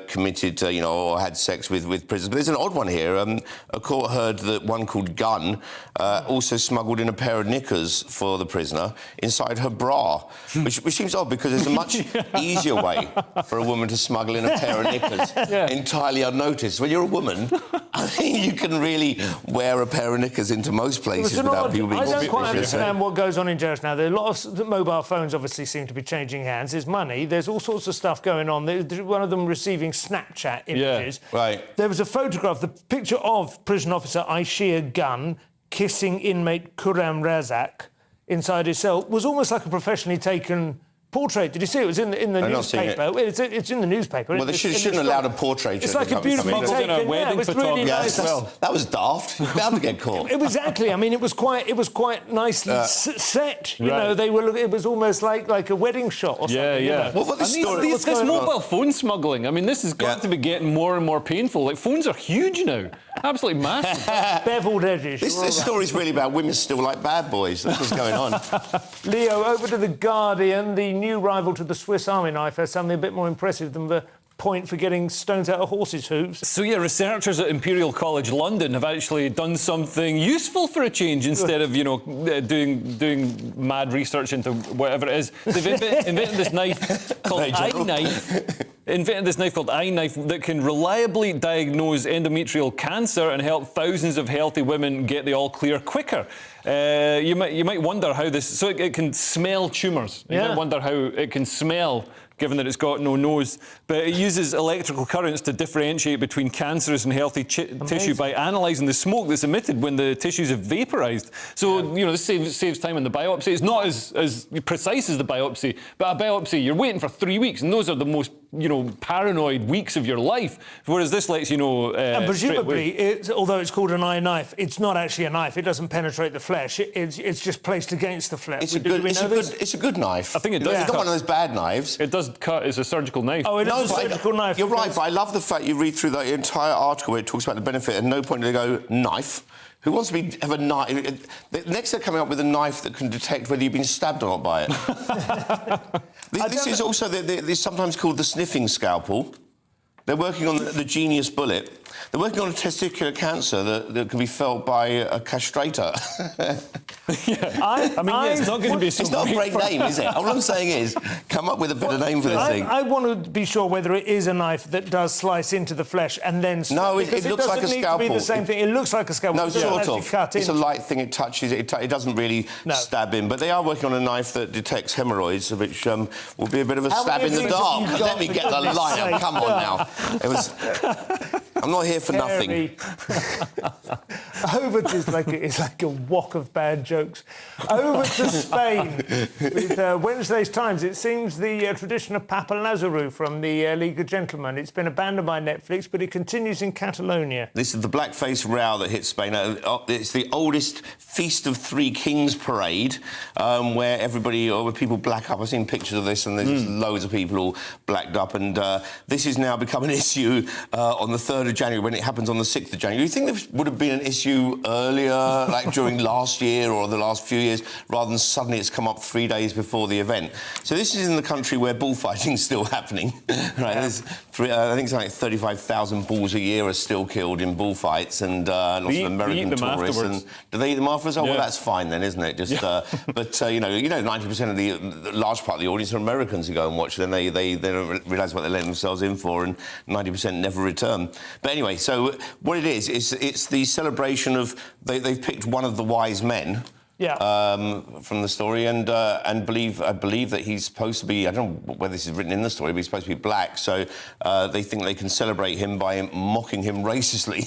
committed, or had sex with prisoners. But there's an odd one here. A court heard that one called Gunn also smuggled in a pair of knickers for the prisoner inside her bra, which seems odd because there's a much easier way for a woman to smuggle in a pair of knickers entirely unnoticed. When you're a woman, I think you can really wear a pair of knickers into most places without people being suspicious. I don't quite understand what goes on in jails now. There are a lot of mobile phones obviously seem to be changing hands. There's money. There's all sorts of stuff going on. One of them receiving Snapchat images. There was a photograph, the picture of prison officer Aishia Gunn kissing inmate Kuram Razak inside his cell was almost like a professionally taken portrait. Did you see it? It was in the newspaper. It's in the newspaper. Well, they shouldn't allow a portrait. It's like a beautiful take. It was really nice. That was daft. You're bound to get caught. Exactly. I mean, it was quite nicely set. You know, it was almost like a wedding shot or something. What about this story? This mobile phone smuggling. I mean, this has got to be getting more and more painful. Like, phones are huge now. Absolutely massive. Beveled edges. This story's really about women still like bad boys. That's what's going on. Leo, over to The Guardian. The new rival to the Swiss Army knife has something a bit more impressive than the point for getting stones out of horses' hooves. So, researchers at Imperial College London have actually done something useful for a change instead of, doing mad research into whatever it is. They've invented this knife called iKnife. Invented this knife called iKnife that can reliably diagnose endometrial cancer and help thousands of healthy women get the all clear quicker. You might wonder how this... So it can smell tumours. You might wonder how it can smell given that it's got no nose. But it uses electrical currents to differentiate between cancerous and healthy tissue by analysing the smoke that's emitted when the tissues have vaporised. So, you know, this saves time in the biopsy. It's not as precise as the biopsy, but a biopsy, you're waiting for 3 weeks, and those are the most, you know, paranoid weeks of your life, whereas this lets you know and presumably, although it's called an eye knife, it's not actually a knife. It doesn't penetrate the flesh. It's just placed against the flesh. It's a good knife. I think it does. It's not one of those bad knives. It does cut. It's a surgical knife. Oh, it is a surgical knife. You're right, but I love the fact you read through the entire article where it talks about the benefit. At no point do they go, knife. Who wants to have a knife? Next, they're coming up with a knife that can detect whether you've been stabbed or not by it. This is also sometimes called the sniffing scalpel. They're working on the genius bullet. They're working on a testicular cancer that can be felt by a castrator. It's not going to be. It's not a great name, is it? All I'm saying is, come up with a better name for this thing. I want to be sure whether it is a knife that does slice into the flesh and then. No, it looks like a scalpel. It doesn't need to be the same thing. It looks like a scalpel. No, sort of. It's a light thing. It touches. It doesn't really stab in. But they are working on a knife that detects hemorrhoids, which will be a bit of a stab in the dark. Let me get the line up. Come on now. It was. I'm not here for nothing. Over to it's like a wok of bad jokes. Over to Spain with Wednesday's Times. It seems the tradition of Papa Lazarou from the League of Gentlemen. It's been abandoned by Netflix, but it continues in Catalonia. This is the blackface row that hit Spain. It's the oldest Feast of Three Kings parade, where where people black up. I've seen pictures of this, and there's loads of people all blacked up. And this has now become an issue on the 3rd of January, when it happens on the 6th of January. You think there would have been an issue earlier, like during last year or the last few years, rather than suddenly it's come up 3 days before the event? So this is in the country where bullfighting is still happening. Right? I think it's like 35,000 bulls a year are still killed in bullfights, and lots of American tourists. And do they eat them afterwards? Oh, well, that's fine then, isn't it? Just, but you know, 90% of the large part of the audience are Americans who go and watch. Then they don't realise what they're letting themselves in for, and 90% never return. But anyway, so what it is, it's the celebration of... They've picked one of the wise men from the story, and I believe that he's supposed to be... I don't know whether this is written in the story, but he's supposed to be black, so they think they can celebrate him by mocking him racistly.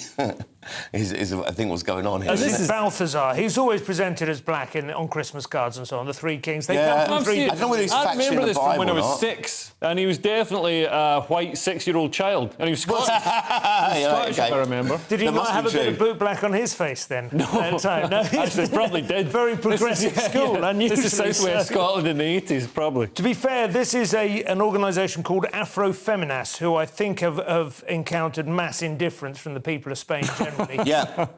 is I think what's going on here. And this is Balthazar. He's always presented as black on Christmas cards and so on. The Three Kings. They come from three. I don't know whether he's factually in the Bible. I remember this from when I was 6, and he was definitely a white 6-year-old child, and he was Scottish. Scottish, I remember. Did he not have a bit of boot black on his face then? No, actually, probably did. Very progressive school. This is South West Scotland in the 80s, probably. To be fair, this is an organisation called Afrofeminas, who I think have encountered mass indifference from the people of Spain generally.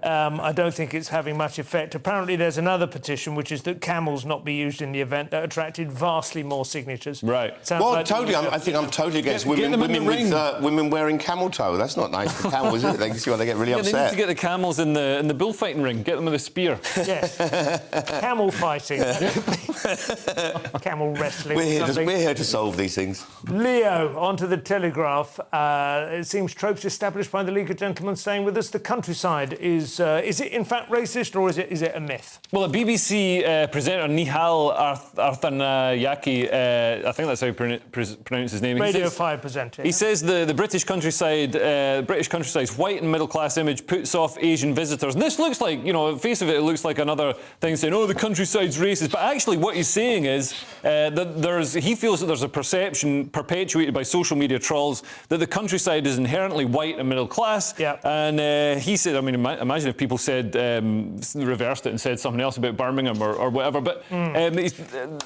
I don't think it's having much effect. Apparently, there's another petition, which is that camels not be used in the event, that attracted vastly more signatures. Right. Totally. I think I'm totally against women wearing camel toe. That's not nice for camels, is it? They can see why they get really upset. They need to get the camels in the bullfighting ring. Get them with a spear. Yes. Camel fighting. Camel wrestling. We're here to solve these things. Leo, onto the Telegraph. It seems tropes established by the League of Gentlemen staying with us. The countryside is it in fact racist, or is it a myth? Well, a BBC presenter, Nihal Arthanayaki, I think that's how you pronounce his name. Radio 5 presenter. He says the British countryside's white and middle-class image puts off Asian visitors. And this looks like, you know, face of it looks like another thing saying, oh, the countryside's racist. But actually what he's saying is that he feels that there's a perception perpetuated by social media trolls that the countryside is inherently white and middle-class. And he said, I mean, imagine if people said, reversed it and said something else about Birmingham or whatever. But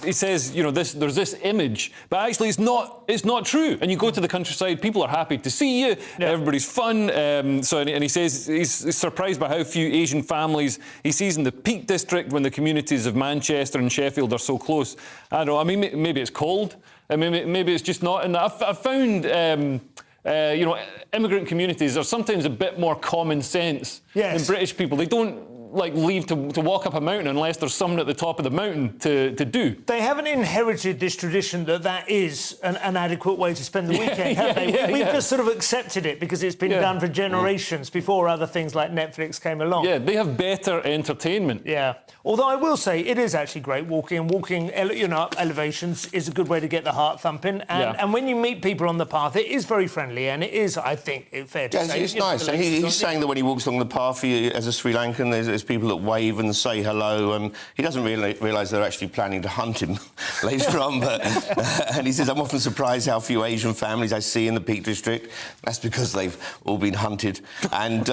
he says, you know, there's this image, but actually it's not true. And you go to the countryside, people are happy to see you, everybody's fun. And he says he's surprised by how few Asian families he sees in the Peak District when the communities of Manchester and Sheffield are so close. I don't know, I mean, maybe it's cold. I mean, maybe it's just not. And I've found... you know, immigrant communities are sometimes a bit more common sense than British people. They don't like leave to walk up a mountain unless there's someone at the top of the mountain to do. They haven't inherited this tradition that is an adequate way to spend the weekend, have they? We've just sort of accepted it because it's been done for generations before other things like Netflix came along. Yeah, they have better entertainment. Yeah. Although I will say it is actually great walking, and walking, you know, up elevations is a good way to get the heart thumping. And when you meet people on the path, it is very friendly, and it is, I think, fair to say. It's nice. And he's saying that when he walks along the path, as a Sri Lankan, there's people that wave and say hello. He doesn't realise they're actually planning to hunt him later on. And he says, I'm often surprised how few Asian families I see in the Peak District. That's because they've all been hunted. And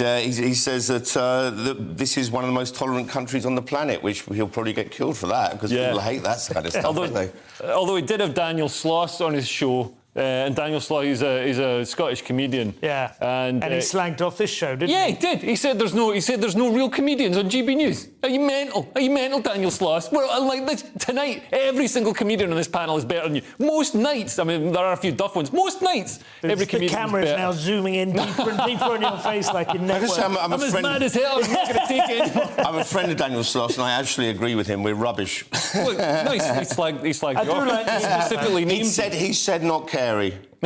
he says that this is one of the most tolerant countries on the planet, which he'll probably get killed for that, because people hate that kind of stuff. Although he did have Daniel Sloss on his show. And Daniel Sloss, he's a Scottish comedian. Yeah. And he slagged off this show, didn't he? Yeah, he did. He said there's no real comedians on GB News. Are you mental? Are you mental, Daniel Sloss? Well, like this, tonight, every single comedian on this panel is better than you. Most nights, I mean, there are a few duff ones. Most nights, every comedian is better. The camera's now zooming in deeper and deeper on your face like in Network. I'm as mad as hell. I'm not going to take it anymore. I'm a friend of Daniel Sloss, and I actually agree with him. We're rubbish. Well, no, he slagged you off. Specifically named. He said not Carey.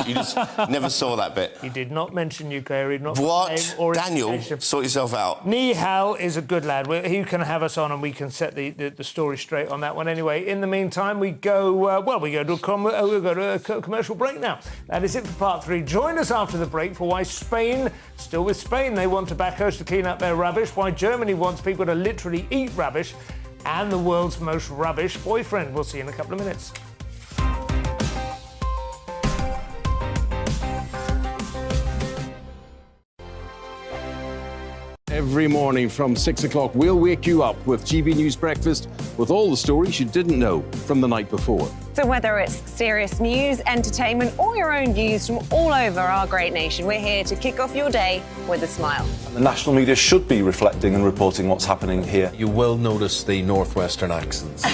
You just never saw that bit. He did not mention you, Carey. What? Daniel, sort yourself out. Ni Hao is a good lad. He can have us on and we can set the story straight on that one anyway. In the meantime, we go to a commercial break now. That is it for part 3. Join us after the break for why Spain, still with Spain, they want tobaccos to clean up their rubbish, why Germany wants people to literally eat rubbish, and the world's most rubbish boyfriend. We'll see you in a couple of minutes. Every morning from 6 o'clock, we'll wake you up with GB News Breakfast with all the stories you didn't know from the night before. So whether it's serious news, entertainment, or your own views from all over our great nation, we're here to kick off your day with a smile. And the national media should be reflecting and reporting what's happening here. You will notice the northwestern accents.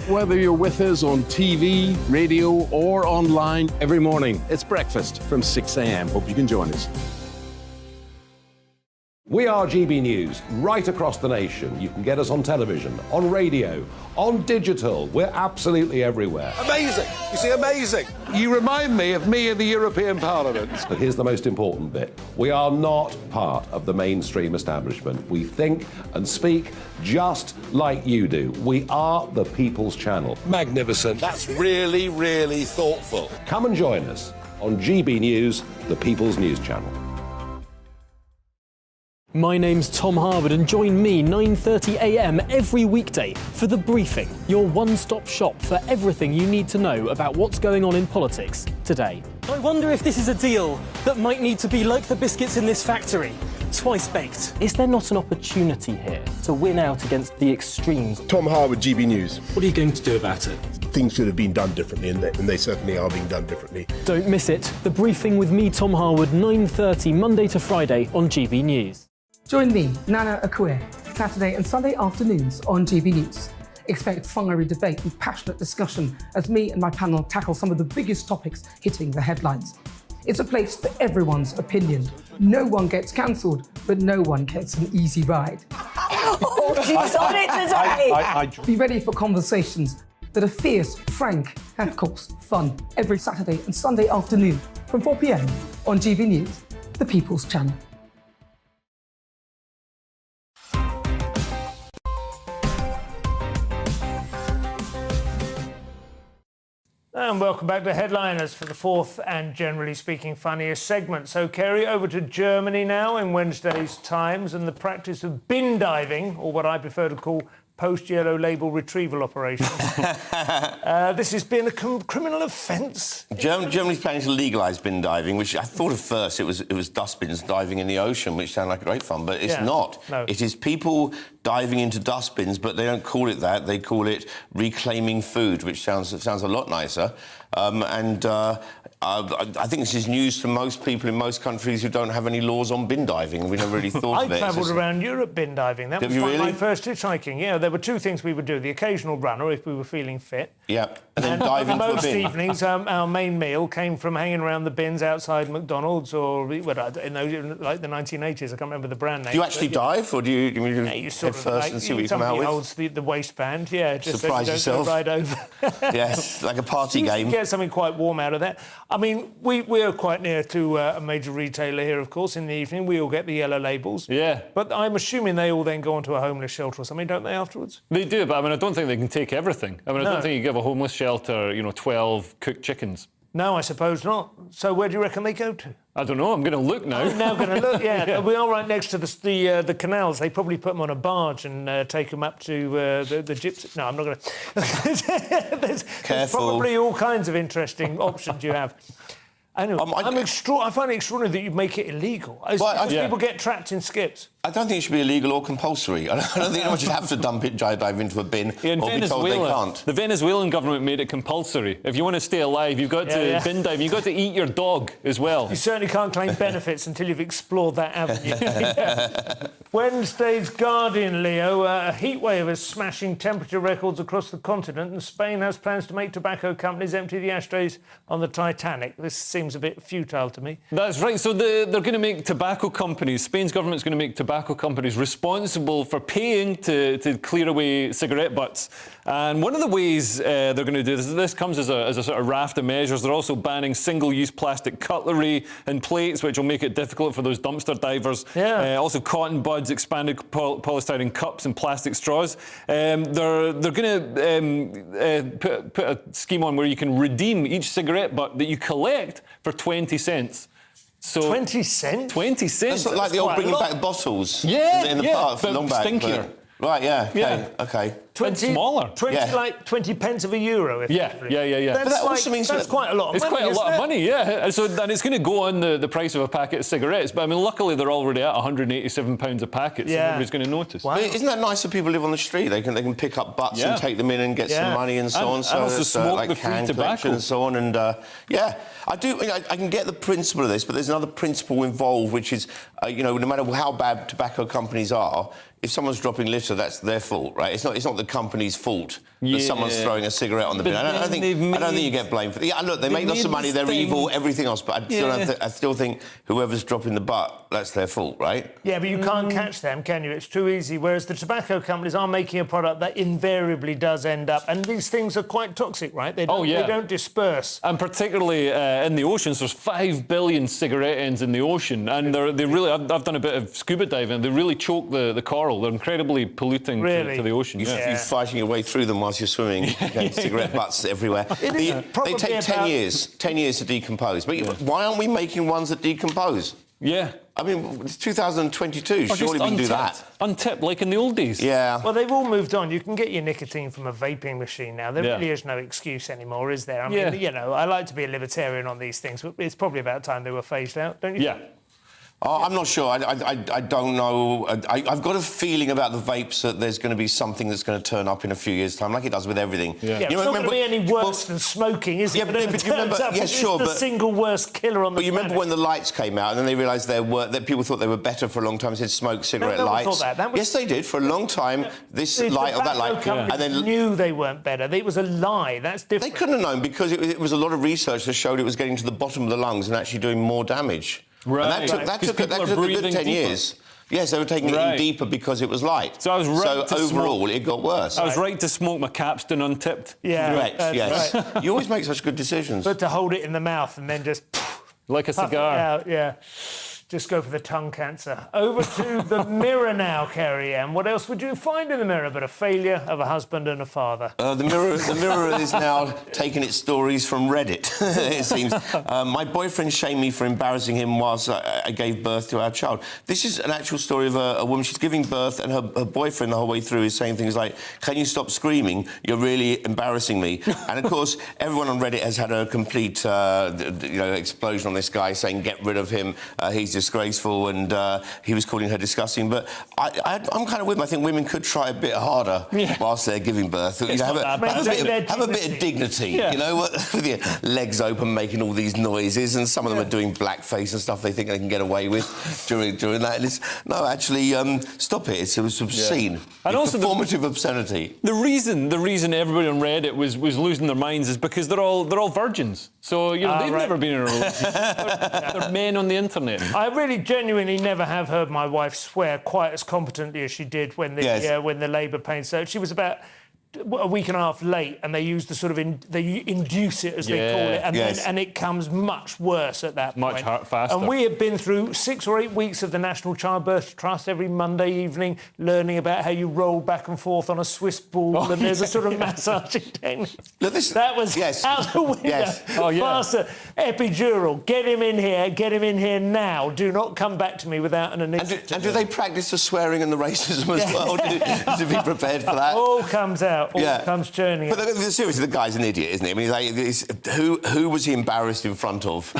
Whether you're with us on TV, radio, or online, every morning, it's breakfast from 6 a.m. Hope you can join us. We are GB News, right across the nation. You can get us on television, on radio, on digital. We're absolutely everywhere. Amazing! You see, amazing! You remind me of me in the European Parliament. But here's the most important bit. We are not part of the mainstream establishment. We think and speak just like you do. We are the People's Channel. Magnificent. That's really, really thoughtful. Come and join us on GB News, the People's News Channel. My name's Tom Harwood and join me 9:30 a.m. every weekday for The Briefing, your one-stop shop for everything you need to know about what's going on in politics today. I wonder if this is a deal that might need to be like the biscuits in this factory, twice baked. Is there not an opportunity here to win out against the extremes? Tom Harwood, GB News. What are you going to do about it? Things should have been done differently, and they certainly are being done differently. Don't miss it. The Briefing with me, Tom Harwood, 9:30 Monday to Friday on GB News. Join me, Nana Akue, Saturday and Sunday afternoons on GB News. Expect fiery debate and passionate discussion as me and my panel tackle some of the biggest topics hitting the headlines. It's a place for everyone's opinion. No one gets cancelled, but no one gets an easy ride. Oh, she's on it today! Be ready for conversations that are fierce, frank, and of course, fun. Every Saturday and Sunday afternoon from 4 p.m. on GB News, the People's Channel. And welcome back to Headliners for the fourth and generally speaking funniest segment. So, Kerry, over to Germany now in Wednesday's Times and the practice of bin diving, or what I prefer to call post-yellow label retrieval operations. This has been a criminal offence. Germany's planning to legalise bin diving, which I thought at first it was dustbins diving in the ocean, which sounded like great fun, but it's not. No. It is people diving into dustbins, but they don't call it that. They call it reclaiming food, which sounds a lot nicer. I think this is news to most people in most countries who don't have any laws on bin diving. We never really thought of it. I travelled around Europe bin diving. That was my first hitchhiking. Yeah, there were two things we would do. The occasional runner, if we were feeling fit. Yeah, and then dive into a bin. Most evenings, our main meal came from hanging around the bins outside McDonald's or, in like the 1980s. I can't remember the brand name. Do you actually dive, or do you head first and see what you come out with? Somebody holds the waistband, yeah. Just surprise so you don't yourself. Go right over. Yes, like a party game. You get something quite warm out of that. I mean, we are quite near to a major retailer here, of course. In the evening, we all get the yellow labels. Yeah. But I'm assuming they all then go onto a homeless shelter or something, don't they, afterwards? They do, but I mean, I don't think they can take everything. I mean, I don't think you give a homeless shelter, 12 cooked chickens. No, I suppose not. So where do you reckon they go to? I don't know. I'm going to look now. I'm now going to look, yeah. We are right next to the canals. They probably put them on a barge and take them up to the gypsy... No, I'm not going to... There's probably all kinds of interesting options you have. Anyway, I find it extraordinary that you make it illegal. People get trapped in skips. I don't think it should be illegal or compulsory. I don't think anyone should have to dive into a bin or be told they can't. The Venezuelan government made it compulsory. If you want to stay alive, you've got to bin dive. You've got to eat your dog as well. You certainly can't claim benefits until you've explored that avenue. Wednesday's Guardian, Leo. A heatwave is smashing temperature records across the continent, and Spain has plans to make tobacco companies empty the ashtrays on the Titanic. This seems a bit futile to me. That's right. So they're going to make tobacco companies, Spain's government's going to make tobacco companies responsible for paying to clear away cigarette butts. And one of the ways they're going to do this comes as a sort of raft of measures. They're also banning single-use plastic cutlery and plates, which will make it difficult for those dumpster divers. Yeah. Also cotton buds, expanded polystyrene cups and plastic straws. They're going to put a scheme on where you can redeem each cigarette butt that you collect for 20 cents. So 20 cents? 20 cents. That's like the old bringing back bottles in the park for long back. Stinkier. Right, yeah, okay. 20 smaller. 20 like 20 pence of a euro. Yeah. But that also means that's quite a lot of money. It's quite a lot of money, yeah. And it's going to go on the price of a packet of cigarettes. But I mean, luckily they're already at £187 a packet, so nobody's going to notice. Wow. Isn't that nice that people live on the street? They can pick up butts and take them in and get some money and so on. And also smoke like the free can tobacco and so on. And I can get the principle of this, but there's another principle involved, which is no matter how bad tobacco companies are, if someone's dropping litter, that's their fault, right? It's not the company's fault that someone's throwing a cigarette on the bin. I don't think you get blamed for that. Yeah, look, they make lots of money, they're evil, everything else, but I still think whoever's dropping the butt, that's their fault, right? Yeah, but you can't catch them, can you? It's too easy. Whereas the tobacco companies are making a product that invariably does end up, and these things are quite toxic, right? They don't disperse. And particularly in the oceans, there's 5 billion cigarette ends in the ocean, and they really. I've done a bit of scuba diving. They really choke the coral. They're incredibly polluting to the ocean. You're fighting your way through them whilst you're swimming. Cigarette butts everywhere. They take 10 years to decompose. But why aren't we making ones that decompose? Yeah. I mean, it's 2022. Surely we can do that. Untipped, like in the old days. Yeah. Well, they've all moved on. You can get your nicotine from a vaping machine now. There really is no excuse anymore, is there? I mean, I like to be a libertarian on these things, but it's probably about time they were phased out, don't you? Yeah. I'm not sure. I don't know. I've got a feeling about the vapes that there's going to be something that's going to turn up in a few years' time, like it does with everything. Yeah, it's not going to be any worse than smoking, is it? Yeah, but you remember... Yes, sure, but... It's the single worst killer on the planet. But you remember when the lights came out and then they realised that people thought they were better for a long time and said smoke cigarette lights. Thought that. Yes, they did. For a long time, this light or that light... And then knew they weren't better. It was a lie. That's different. They couldn't have known because it was a lot of research that showed it was getting to the bottom of the lungs and actually doing more damage. Right. And that took a good 10 years. Yes, they were taking it in deeper because it was light. So I was right to overall, smoke. it got worse. I was right to smoke my Capstan untipped. Yeah, correct. Yes, right. You always make such good decisions. But to hold it in the mouth and then just like a cigar. Out, yeah. Just go for the tongue cancer. Over to the Mirror now, Kerry-Ann. What else would you find in the Mirror but a failure of a husband and a father? The Mirror is now taking its stories from Reddit, it seems. My boyfriend shamed me for embarrassing him whilst I gave birth to our child. This is an actual story of a woman. She's giving birth and her boyfriend the whole way through is saying things like, "Can you stop screaming? You're really embarrassing me." And, of course, everyone on Reddit has had a complete explosion on this guy saying, "Get rid of him. He's disgraceful, and he was calling her disgusting. But I'm kind of with him. I think women could try a bit harder whilst they're giving birth. You know, have a bit of dignity. Yeah. You know, with your legs open, making all these noises, and some of them are doing blackface and stuff they think they can get away with during that. And no, actually, stop it. It was obscene. And also performative obscenity. The reason everybody on Reddit was losing their minds is because they're all virgins. So they've never been in a relationship. They're men on the internet. I really genuinely never have heard my wife swear quite as competently as she did when the labour pain. So she was about a week and a half late, and they use the sort of they induce it, as they call it, and it comes much worse at that point. Much faster. And we have been through 6 or 8 weeks of the National Childbirth Trust every Monday evening, learning about how you roll back and forth on a Swiss ball, and there's a sort of massaging technique. That was out the window. Yes. Faster. Epidural. Get him in here. Get him in here now. Do not come back to me without an anaesthetist. And do they practice the swearing and the racism as well? to be prepared for that? All comes out. All comes churning out. But seriously, the guy's an idiot, isn't he? I mean, who was he embarrassed in front of?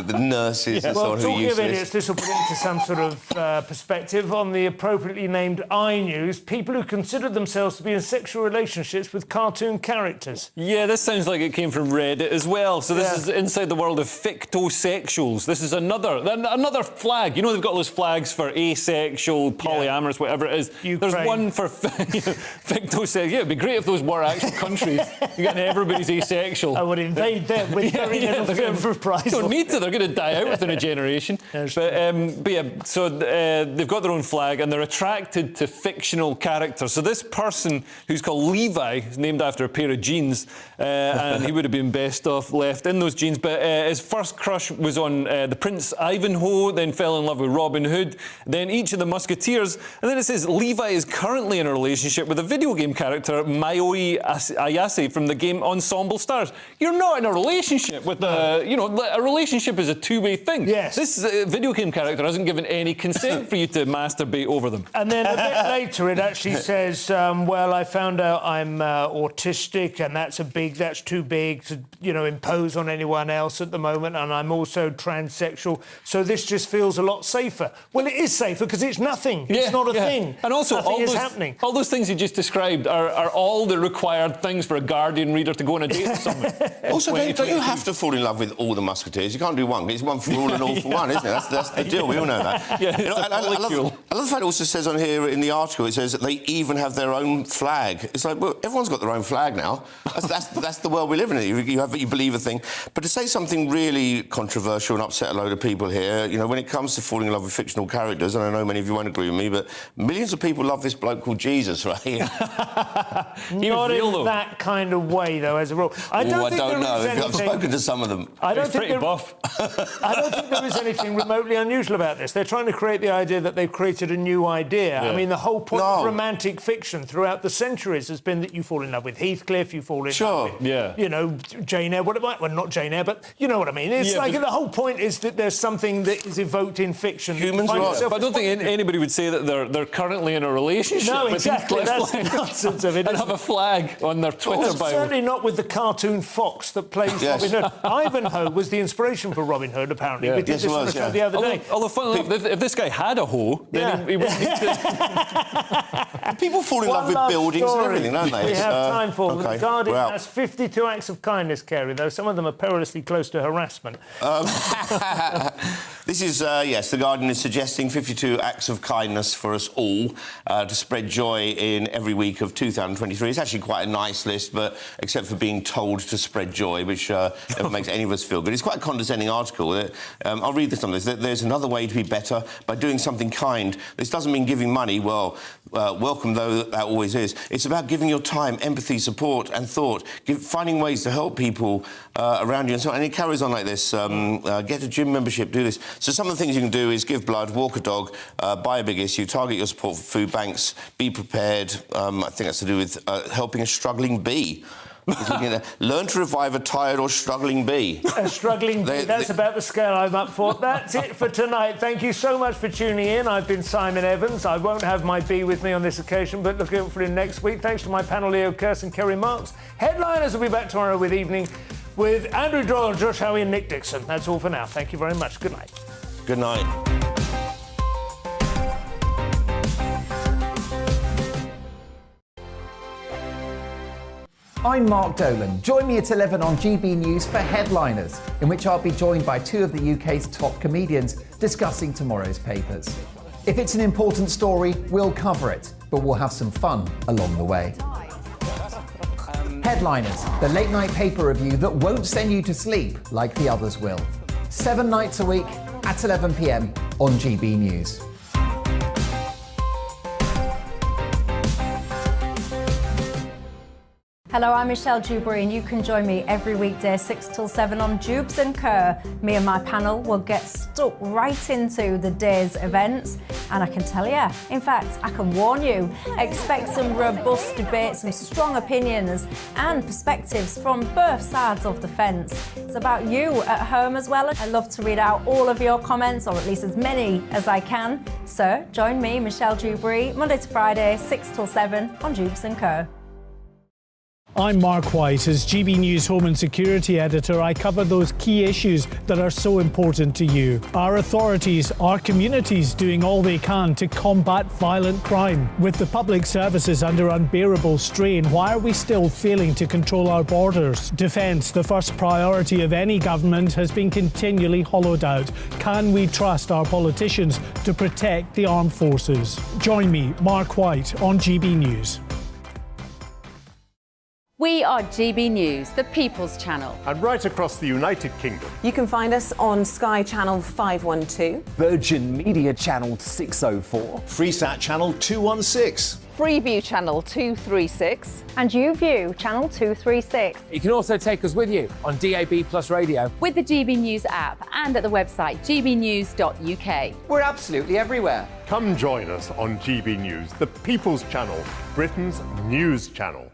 The nurses and so on who used talking of idiots, this will put into some sort of perspective on the appropriately named iNews, people who consider themselves to be in sexual relationships with cartoon characters. Yeah, this sounds like it came from Reddit as well. So this is inside the world of fictosexuals. This is another flag. You know, they've got those flags for asexual, polyamorous, whatever it is. Ukraine. There's one for fictosexual. Yeah, it'd be great if those were actual countries. You're getting everybody's asexual. I would invade them with very little film for price. They don't need to. They're going to die out within a generation. But yeah, so they've got their own flag, and they're attracted to fictional characters. So this person, who's called Levi, is named after a pair of jeans, and he would have been best off left in those jeans. But his first crush was on the Prince Ivanhoe, then fell in love with Robin Hood, then each of the Musketeers, and then it says Levi is currently in a relationship with a video game character, Mayoi Ayase, from the game Ensemble Stars. You're not in a relationship with a relationship is a two-way thing. Yes. This video game character hasn't given any consent for you to masturbate over them. And then a bit later it actually says, well, I found out I'm autistic, and that's too big to, impose on anyone else at the moment, and I'm also transsexual, so this just feels a lot safer. Well, it is safer because it's nothing. It's not a thing. And also, nothing is happening. All those things you just described are all the required things for a Guardian reader to go on a date with someone. Also, don't you have to fall in love with all the Musketeers? You can't do one. It's one for all and all for one, isn't it? That's the deal. We all know that. Yeah, I love the fact it also says on here in the article, it says that they even have their own flag. It's like, well, everyone's got their own flag now. That's the world we live in. You believe a thing. But to say something really controversial and upset a load of people here, when it comes to falling in love with fictional characters, and I know many of you won't agree with me, but millions of people love this bloke called Jesus, right? Not in that kind of way, though, as a rule. I don't know. I've spoken to some of them. I don't think buff. I don't think there is anything remotely unusual about this. They're trying to create the idea that they've created a new idea. Yeah. I mean, the whole point of romantic fiction throughout the centuries has been that you fall in love with Heathcliff, you fall in love with, Jane Eyre. Well, not Jane Eyre, but you know what I mean. It's the whole point is that there's something that is evoked in fiction. Humans are. But I don't think anybody would say that they're currently in a relationship. No, with exactly. That's the nonsense of it. And have a flag on their Twitter bio. Certainly not with the cartoon fox that plays Robin Hood. Ivanhoe was the inspiration for Robin Hood, apparently. We did this on the show the other day. Although, funnily enough, if this guy had a hoe, then he wouldn't need to... People fall in love with buildings and everything, don't they? We have time for them. Okay. The Guardian has 52 acts of kindness, Kerry, though some of them are perilously close to harassment. This is, The Guardian is suggesting 52 acts of kindness for us all to spread joy in every week of 2023. It's actually quite a nice list, but except for being told to spread joy, which never makes any of us feel good. It's quite a condescending article. I'll read this on this. There's another way to be better by doing something kind. This doesn't mean giving money. Well, welcome though that always is. It's about giving your time, empathy, support and thought, finding ways to help people around you and so on. And it carries on like this. Get a gym membership, do this. So some of the things you can do is give blood, walk a dog, buy a big issue, target your support for food banks, be prepared. I think that's to do with helping a struggling bee. Learn to revive a tired or struggling bee. A struggling bee, that's about the scale I'm up for. That's it for tonight. Thank you so much for tuning in. I've been Simon Evans. I won't have my bee with me on this occasion, but look out for him next week. Thanks to my panel, Leo Kirst and Kerry Marks. Headliners will be back tomorrow with Evening with Andrew Doyle, Josh Howie and Nick Dixon. That's all for now. Thank you very much. Good night. Good night. I'm Mark Dolan. Join me at 11 on GB News for Headliners, in which I'll be joined by two of the UK's top comedians discussing tomorrow's papers. If it's an important story, we'll cover it, but we'll have some fun along the way. Headliners, the late-night paper review that won't send you to sleep like the others will. 7 nights a week at 11 p.m. on GB News. Hello, I'm Michelle Dewberry and you can join me every weekday 6 till 7 on Jubes and Kerr. Me and my panel will get stuck right into the day's events and I can tell you, in fact, I can warn you, expect some robust debate, some strong opinions and perspectives from both sides of the fence. It's about you at home as well. I love to read out all of your comments, or at least as many as I can. So join me, Michelle Dewberry, Monday to Friday, 6 till 7 on Jubes and Kerr. I'm Mark White. As GB News Home and Security Editor, I cover those key issues that are so important to you. Our authorities, our communities doing all they can to combat violent crime. With the public services under unbearable strain, why are we still failing to control our borders? Defence, the first priority of any government, has been continually hollowed out. Can we trust our politicians to protect the armed forces? Join me, Mark White, on GB News. We are GB News, the People's Channel. And right across the United Kingdom. You can find us on Sky Channel 512. Virgin Media Channel 604. Freesat Channel 216. Freeview Channel 236. And YouView Channel 236. You can also take us with you on DAB Plus Radio. With the GB News app and at the website gbnews.uk. We're absolutely everywhere. Come join us on GB News, the People's Channel, Britain's news channel.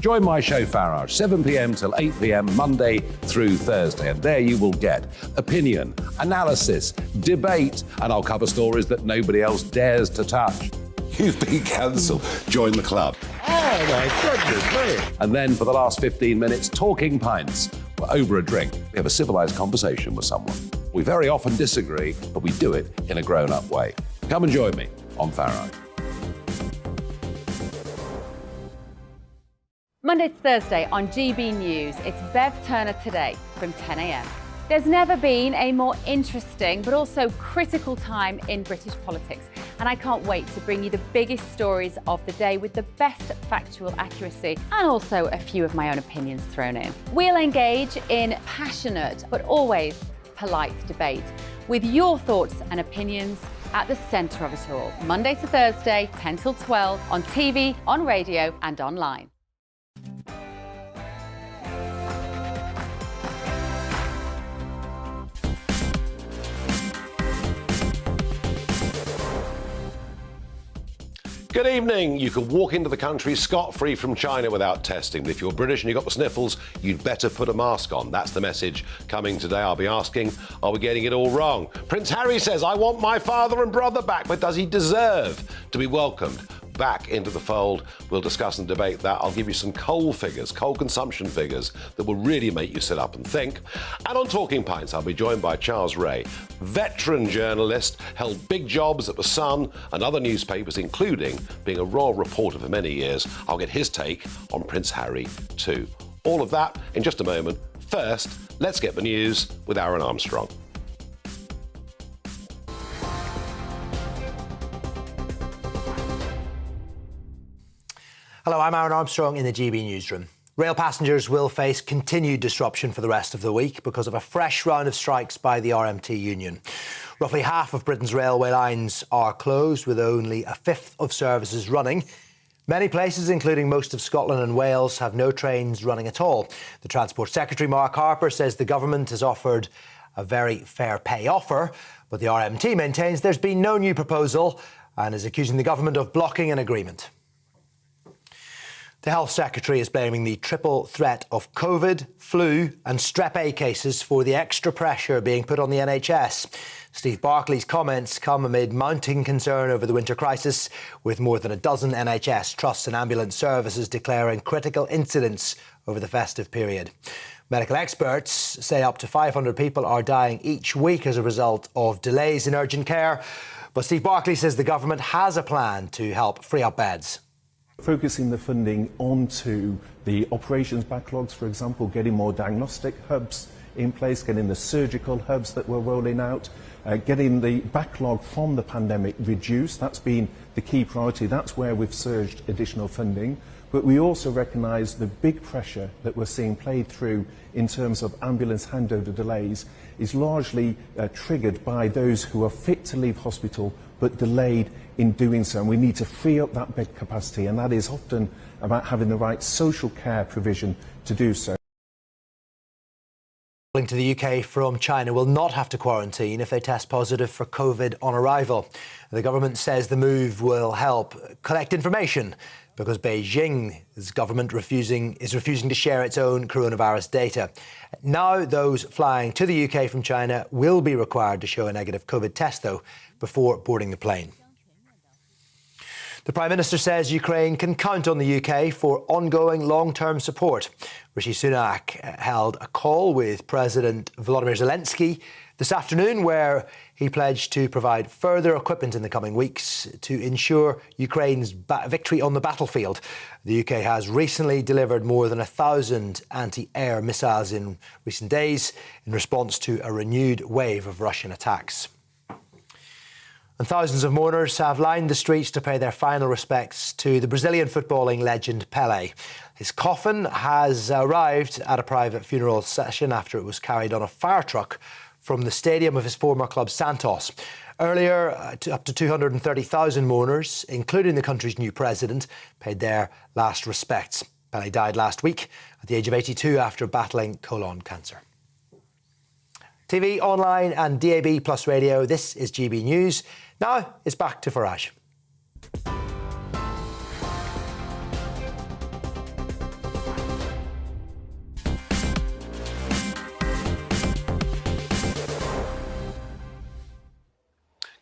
Join my show Farage, 7 p.m. till 8 p.m. Monday through Thursday, and there you will get opinion, analysis, debate, and I'll cover stories that nobody else dares to touch. You've been cancelled. Join the club. Oh my goodness me. And then for the last 15 minutes, talking pints. We're over a drink. We have a civilised conversation with someone. We very often disagree, but we do it in a grown-up way. Come and join me on Farage. Monday to Thursday on GB News, it's Bev Turner Today from 10 a.m. There's never been a more interesting but also critical time in British politics, and I can't wait to bring you the biggest stories of the day with the best factual accuracy and also a few of my own opinions thrown in. We'll engage in passionate but always polite debate with your thoughts and opinions at the centre of it all. Monday to Thursday, 10 till 12 on TV, on radio and online. Good evening. You can walk into the country scot-free from China without testing. But if you're British and you've got the sniffles, you'd better put a mask on. That's the message coming today. I'll be asking, are we getting it all wrong? Prince Harry says, I want my father and brother back, but does he deserve to be welcomed back into the fold? We'll discuss and debate that. I'll give you some coal consumption figures that will really make you sit up and think. And on Talking Pints, I'll be joined by Charles Ray, veteran journalist, held big jobs at The Sun and other newspapers, including being a royal reporter for many years. I'll get his take on Prince Harry too. All of that in just a moment. First, let's get the news with Aaron Armstrong. Hello, I'm Aaron Armstrong in the GB newsroom. Rail passengers will face continued disruption for the rest of the week because of a fresh round of strikes by the RMT union. Roughly half of Britain's railway lines are closed, with only a fifth of services running. Many places, including most of Scotland and Wales, have no trains running at all. The Transport Secretary, Mark Harper, says the government has offered a very fair pay offer, but the RMT maintains there's been no new proposal and is accusing the government of blocking an agreement. The Health Secretary is blaming the triple threat of COVID, flu and Strep A cases for the extra pressure being put on the NHS. Steve Barclay's comments come amid mounting concern over the winter crisis, with more than a dozen NHS trusts and ambulance services declaring critical incidents over the festive period. Medical experts say up to 500 people are dying each week as a result of delays in urgent care. But Steve Barclay says the government has a plan to help free up beds. Focusing the funding onto the operations backlogs, for example, getting more diagnostic hubs in place, getting the surgical hubs that we're rolling out, getting the backlog from the pandemic reduced. That's been the key priority. That's where we've surged additional funding. But we also recognise the big pressure that we're seeing played through in terms of ambulance handover delays is largely triggered by those who are fit to leave hospital but delayed in doing so. And we need to free up that bed capacity, and that is often about having the right social care provision to do so. To the UK from China will not have to quarantine if they test positive for COVID on arrival. The government says the move will help collect information because Beijing's government is refusing to share its own coronavirus data. Now those flying to the UK from China will be required to show a negative COVID test, though, before boarding the plane. The Prime Minister says Ukraine can count on the UK for ongoing long-term support. Rishi Sunak held a call with President Volodymyr Zelensky this afternoon where he pledged to provide further equipment in the coming weeks to ensure Ukraine's victory on the battlefield. The UK has recently delivered more than 1,000 anti-air missiles in recent days in response to a renewed wave of Russian attacks. And thousands of mourners have lined the streets to pay their final respects to the Brazilian footballing legend Pelé. His coffin has arrived at a private funeral session after it was carried on a fire truck from the stadium of his former club Santos. Earlier, up to 230,000 mourners, including the country's new president, paid their last respects. Pelé died last week at the age of 82 after battling colon cancer. TV, online and DAB plus radio, this is GB News. Now it's back to Farage.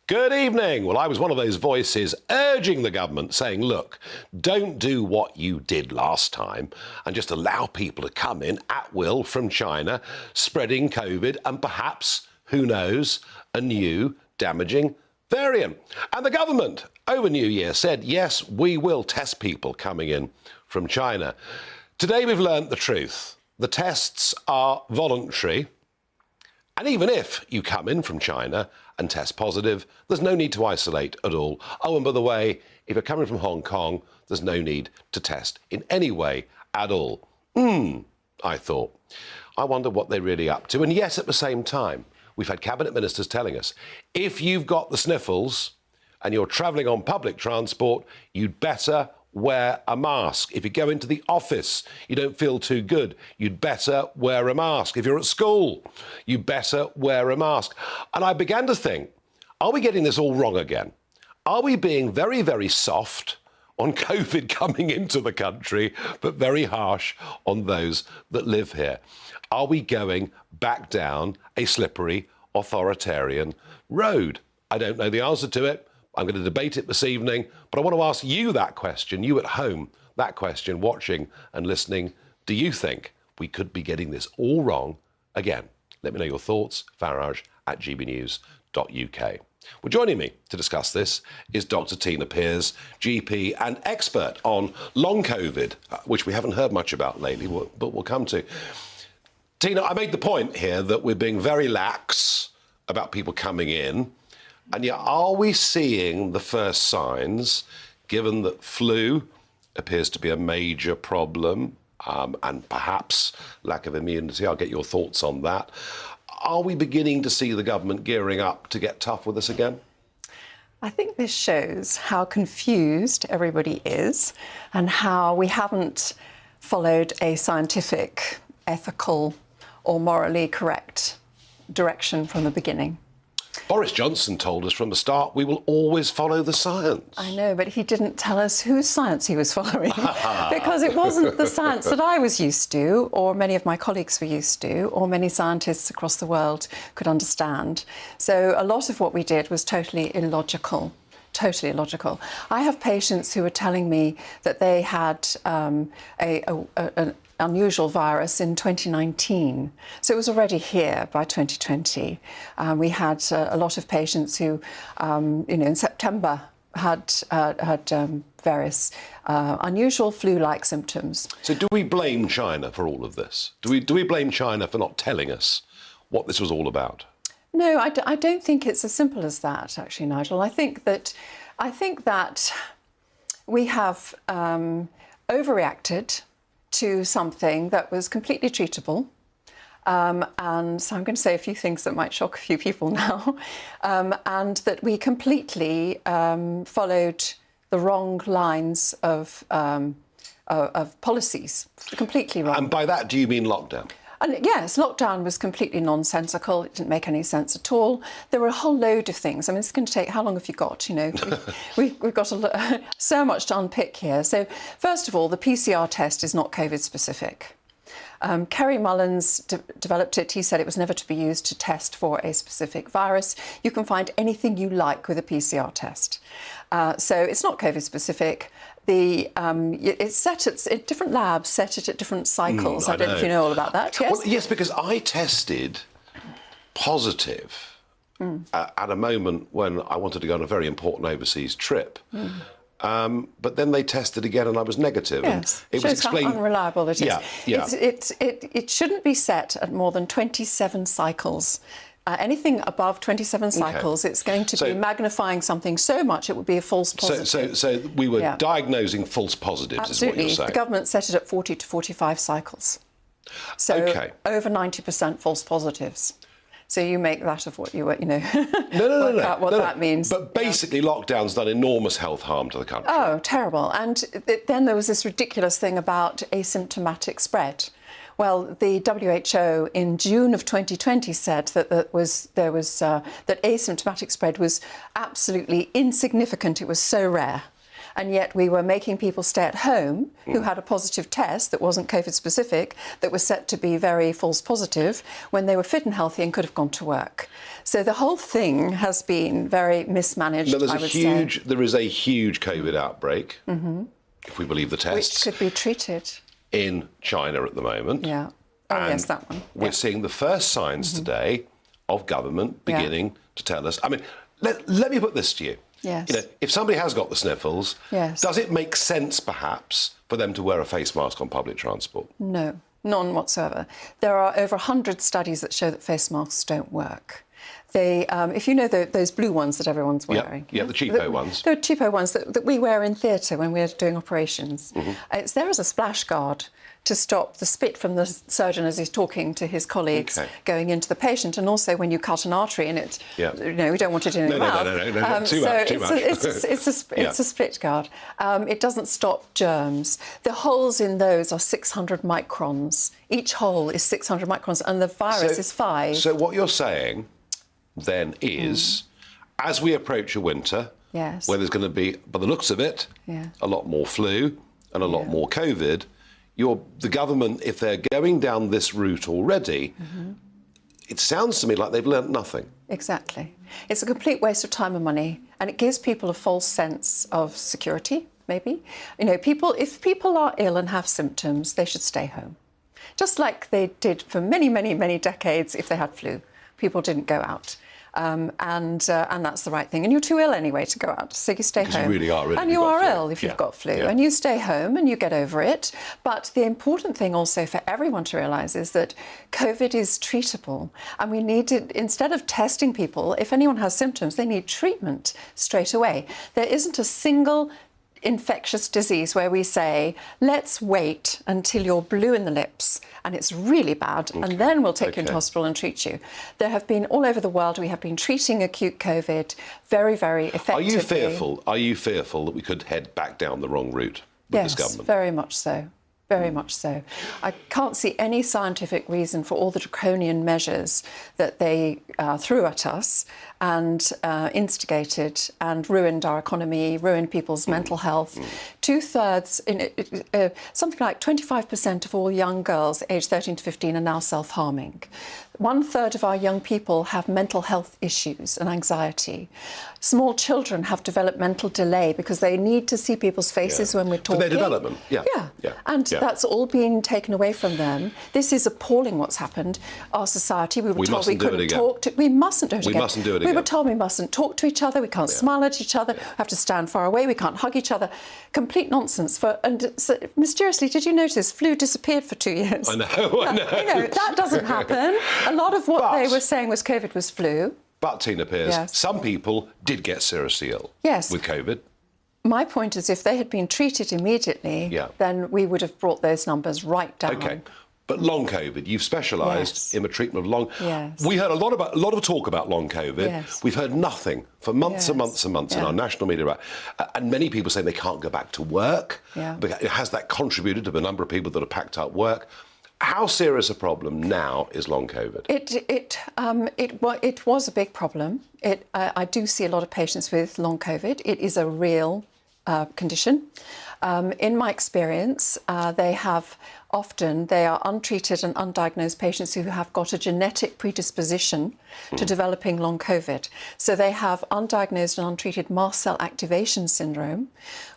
Good evening. Well, I was one of those voices urging the government, saying, look, don't do what you did last time and just allow people to come in at will from China, spreading COVID and perhaps, who knows, a new damaging variant. And the government over New Year said, yes, we will test people coming in from China. Today we've learnt the truth. The tests are voluntary. And even if you come in from China and test positive, there's no need to isolate at all. Oh, and by the way, if you're coming from Hong Kong, there's no need to test in any way at all. I thought. I wonder what they're really up to. And yes, at the same time, we've had cabinet ministers telling us, if you've got the sniffles and you're travelling on public transport, you'd better wear a mask. If you go into the office, you don't feel too good, you'd better wear a mask. If you're at school, you better wear a mask. And I began to think, are we getting this all wrong again? Are we being very, very soft on COVID coming into the country, but very harsh on those that live here? Are we going back down a slippery, authoritarian road? I don't know the answer to it. I'm going to debate it this evening, but I want to ask you that question, you at home, that question, watching and listening. Do you think we could be getting this all wrong again? Let me know your thoughts, farage@gbnews.uk. Well, joining me to discuss this is Dr. Tina Pearce, GP and expert on long COVID, which we haven't heard much about lately, but we'll come to. Tina, I made the point here that we're being very lax about people coming in. And yet, are we seeing the first signs, given that flu appears to be a major problem and perhaps lack of immunity? I'll get your thoughts on that. Are we beginning to see the government gearing up to get tough with us again? I think this shows how confused everybody is and how we haven't followed a scientific, ethical or morally correct direction from the beginning. Boris Johnson told us from the start we will always follow the science. I know, but he didn't tell us whose science he was following because it wasn't the science that I was used to or many of my colleagues were used to or many scientists across the world could understand. So a lot of what we did was totally illogical. Totally illogical. I have patients who are telling me that they had an unusual virus in 2019. So it was already here by 2020. We had a lot of patients who, in September had various unusual flu-like symptoms. So do we blame China for all of this? Do we blame China for not telling us what this was all about? No, I don't think it's as simple as that, actually, Nigel. I think that we have overreacted to something that was completely treatable. And so I'm going to say a few things that might shock a few people now, and that we completely followed the wrong lines of policies, completely wrong. And by that, do you mean lockdown? And yes, lockdown was completely nonsensical. It didn't make any sense at all. There were a whole load of things. I mean, it's going to take, how long have you got? You know, we've got so much to unpick here. So first of all, the PCR test is not COVID specific. Kerry Mullins developed it. He said it was never to be used to test for a specific virus. You can find anything you like with a PCR test. So it's not COVID specific. It's set at different labs, set it at different cycles. I don't know if you know all about that. Yes. Well, yes, because I tested positive at a moment when I wanted to go on a very important overseas trip. But then they tested again and I was negative. Yes, and it shows was explained how unreliable it is. Yeah. It shouldn't be set at more than 27 cycles. Anything above 27 cycles, it's going to be magnifying something so much it would be a false positive. So we were diagnosing false positives, Absolutely. is what you're saying. The government set it at 40 to 45 cycles. So over 90% false positives. So you make that of what you were, work out what that means. But basically, lockdown's done enormous health harm to the country. Oh, terrible. And then there was this ridiculous thing about asymptomatic spread. Well, the WHO in June of 2020 said that that asymptomatic spread was absolutely insignificant. It was so rare. And yet we were making people stay at home who had a positive test that wasn't COVID specific, that was set to be very false positive, when they were fit and healthy and could have gone to work. So the whole thing has been very mismanaged, Now, I would say. There is a huge COVID outbreak, if we believe the tests. Which could be treated. In China at the moment. Yeah. Oh, and yes, that one. We're seeing the first signs today of government beginning to tell us. I mean, let me put this to you. Yes. If somebody has got the sniffles, yes, does it make sense, perhaps, for them to wear a face mask on public transport? No, none whatsoever. There are over 100 studies that show that face masks don't work. They, if you know those blue ones that everyone's wearing. Yeah, the cheapo ones. The cheapo ones that we wear in theatre when we're doing operations. It's there as a splash guard to stop the spit from the surgeon as he's talking to his colleagues going into the patient, and also when you cut an artery in it, we don't want it in your mouth. No, too much. It's a split guard. It doesn't stop germs. The holes in those are 600 microns. Each hole is 600 microns, and the virus is 5. So what you're saying then is, as we approach a winter, where there's going to be, by the looks of it, a lot more flu and a lot more COVID, the government, if they're going down this route already, it sounds to me like they've learnt nothing. Exactly. It's a complete waste of time and money, and it gives people a false sense of security, maybe. If people are ill and have symptoms, they should stay home. Just like they did for many, many, many decades if they had flu. People didn't go out. And that's the right thing. And you're too ill anyway to go out, so you stay home. You really are ill. And you are ill if you've got flu, and you stay home and you get over it. But the important thing also for everyone to realise is that COVID is treatable, and we need to, instead of testing people, if anyone has symptoms, they need treatment straight away. There isn't a single infectious disease where we say, let's wait until you're blue in the lips and it's really bad, and then we'll take you into hospital and treat you. There have been, all over the world, we have been treating acute COVID very, very effectively. Are you fearful that we could head back down the wrong route with this government? Yes, very much so. Very much so. I can't see any scientific reason for all the draconian measures that they threw at us and instigated and ruined our economy, ruined people's mental health, 2/3, something like 25% of all young girls aged 13 to 15 are now self-harming. 1/3 of our young people have mental health issues and anxiety. Small children have developmental delay because they need to see people's faces when we're talking. For their development, And that's all being taken away from them. This is appalling what's happened. Our society, we were told we couldn't talk to... We mustn't do it again. We mustn't do it again. We were told we mustn't talk to each other, we can't smile at each other, we have to stand far away, we can't hug each other. Complete nonsense. And so, mysteriously, did you notice flu disappeared for 2 years? I know. That doesn't happen. A lot of what they were saying was COVID was flu. But, Tina Pearce, some people did get seriously ill with COVID. My point is, if they had been treated immediately, then we would have brought those numbers right down. OK. But long COVID, you've specialised in the treatment of long... Yes. We heard a lot of talk about long COVID. Yes. We've heard nothing for months and months and months in our national media about and many people saying they can't go back to work. Has that contributed to the number of people that have packed up work? How serious a problem now is long COVID? It was a big problem. I do see a lot of patients with long COVID. It is a real condition. In my experience, they are untreated and undiagnosed patients who have got a genetic predisposition to developing long COVID. So they have undiagnosed and untreated mast cell activation syndrome,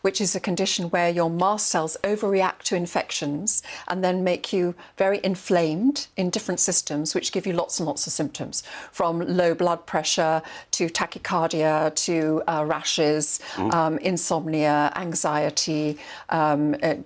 which is a condition where your mast cells overreact to infections and then make you very inflamed in different systems, which give you lots and lots of symptoms, from low blood pressure to tachycardia to rashes, insomnia, anxiety,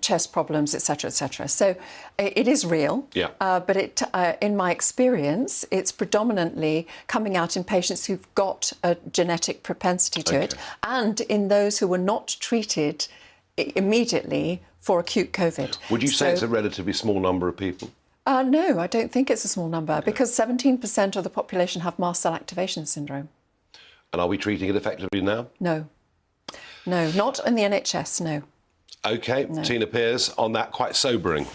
chest problems, etc., etc. So it is real, but in my experience, it's predominantly coming out in patients who've got a genetic propensity to it, and in those who were not treated immediately for acute COVID. Would you say it's a relatively small number of people? No, I don't think it's a small number, because 17% of the population have mast cell activation syndrome. And are we treating it effectively now? No. No, not in the NHS, no. OK, Tina Pearce, on that quite sobering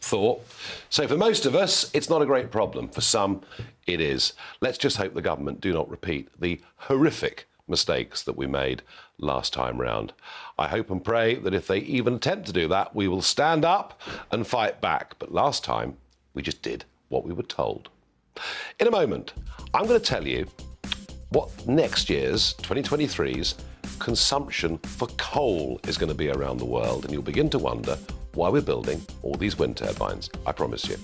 thought. So for most of us, it's not a great problem. For some, it is. Let's just hope the government do not repeat the horrific mistakes that we made last time round. I hope and pray that if they even attempt to do that, we will stand up and fight back. But last time, we just did what we were told. In a moment, I'm going to tell you what next year's, 2023's, consumption for coal is going to be around the world, and you'll begin to wonder why we're building all these wind turbines. I promise you.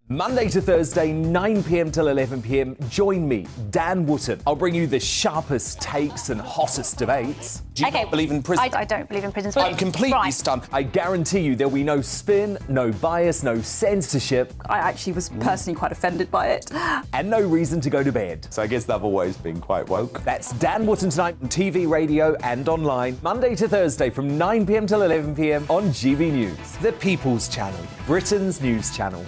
Monday to Thursday, 9 p.m. till 11 p.m. Join me, Dan Wootton. I'll bring you the sharpest takes and hottest debates. Do you not believe in prisons? I don't believe in prisons. I'm completely stunned. I guarantee you there'll be no spin, no bias, no censorship. I actually was personally quite offended by it. And no reason to go to bed. So I guess they've always been quite woke. That's Dan Wootton tonight on TV, radio and online. Monday to Thursday from 9 p.m. till 11 p.m. on GB News. The People's Channel, Britain's news channel.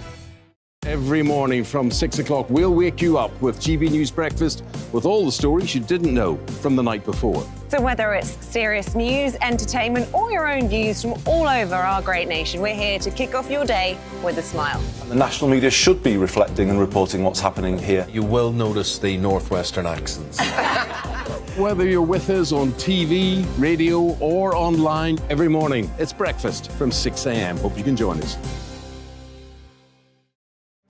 Every morning from 6 o'clock, we'll wake you up with GB News Breakfast with all the stories you didn't know from the night before. So whether it's serious news, entertainment, or your own views from all over our great nation, we're here to kick off your day with a smile. The national media should be reflecting and reporting what's happening here. You will notice the northwestern accents. Whether you're with us on TV, radio, or online, every morning, it's breakfast from 6 a.m. Hope you can join us.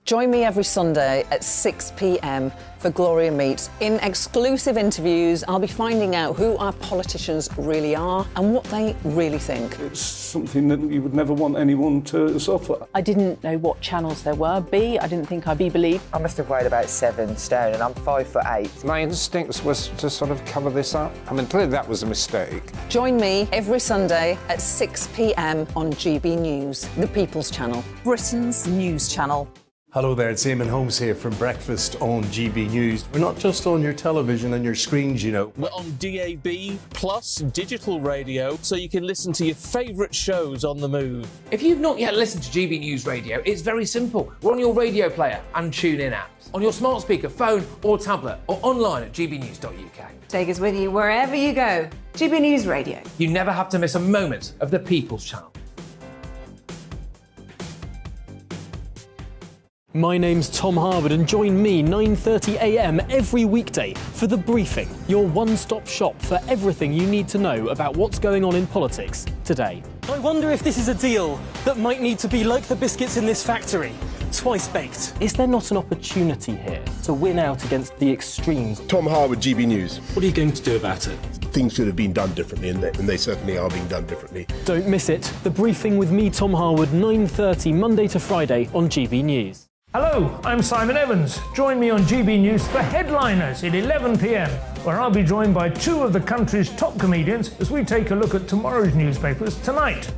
Join me every Sunday at 6 p.m. for Gloria Meets. In exclusive interviews, I'll be finding out who our politicians really are and what they really think. It's something that you would never want anyone to suffer. I didn't know what channels there were. I didn't think I'd be believed. I must have weighed about 7 stone and I'm 5'8". My instinct was to sort of cover this up. I mean, clearly that was a mistake. Join me every Sunday at 6 p.m. on GB News, the People's Channel, Britain's news channel. Hello there, it's Eamon Holmes here from Breakfast on GB News. We're not just on your television and your screens, you know. We're on DAB plus digital radio, so you can listen to your favourite shows on the move. If you've not yet listened to GB News Radio, it's very simple. We're on your radio player and TuneIn apps, on your smart speaker, phone or tablet, or online at gbnews.uk. Take us with you wherever you go. GB News Radio. You never have to miss a moment of the People's Channel. My name's Tom Harwood, and join me 9:30 a.m. every weekday for The Briefing, your one-stop shop for everything you need to know about what's going on in politics today. I wonder if this is a deal that might need to be like the biscuits in this factory, twice baked. Is there not an opportunity here to win out against the extremes? Tom Harwood, GB News. What are you going to do about it? Things should have been done differently, and they certainly are being done differently. Don't miss it. The Briefing with me, Tom Harwood, 9:30 Monday to Friday on GB News. Hello, I'm Simon Evans. Join me on GB News for Headliners at 11 p.m, where I'll be joined by two of the country's top comedians as we take a look at tomorrow's newspapers tonight.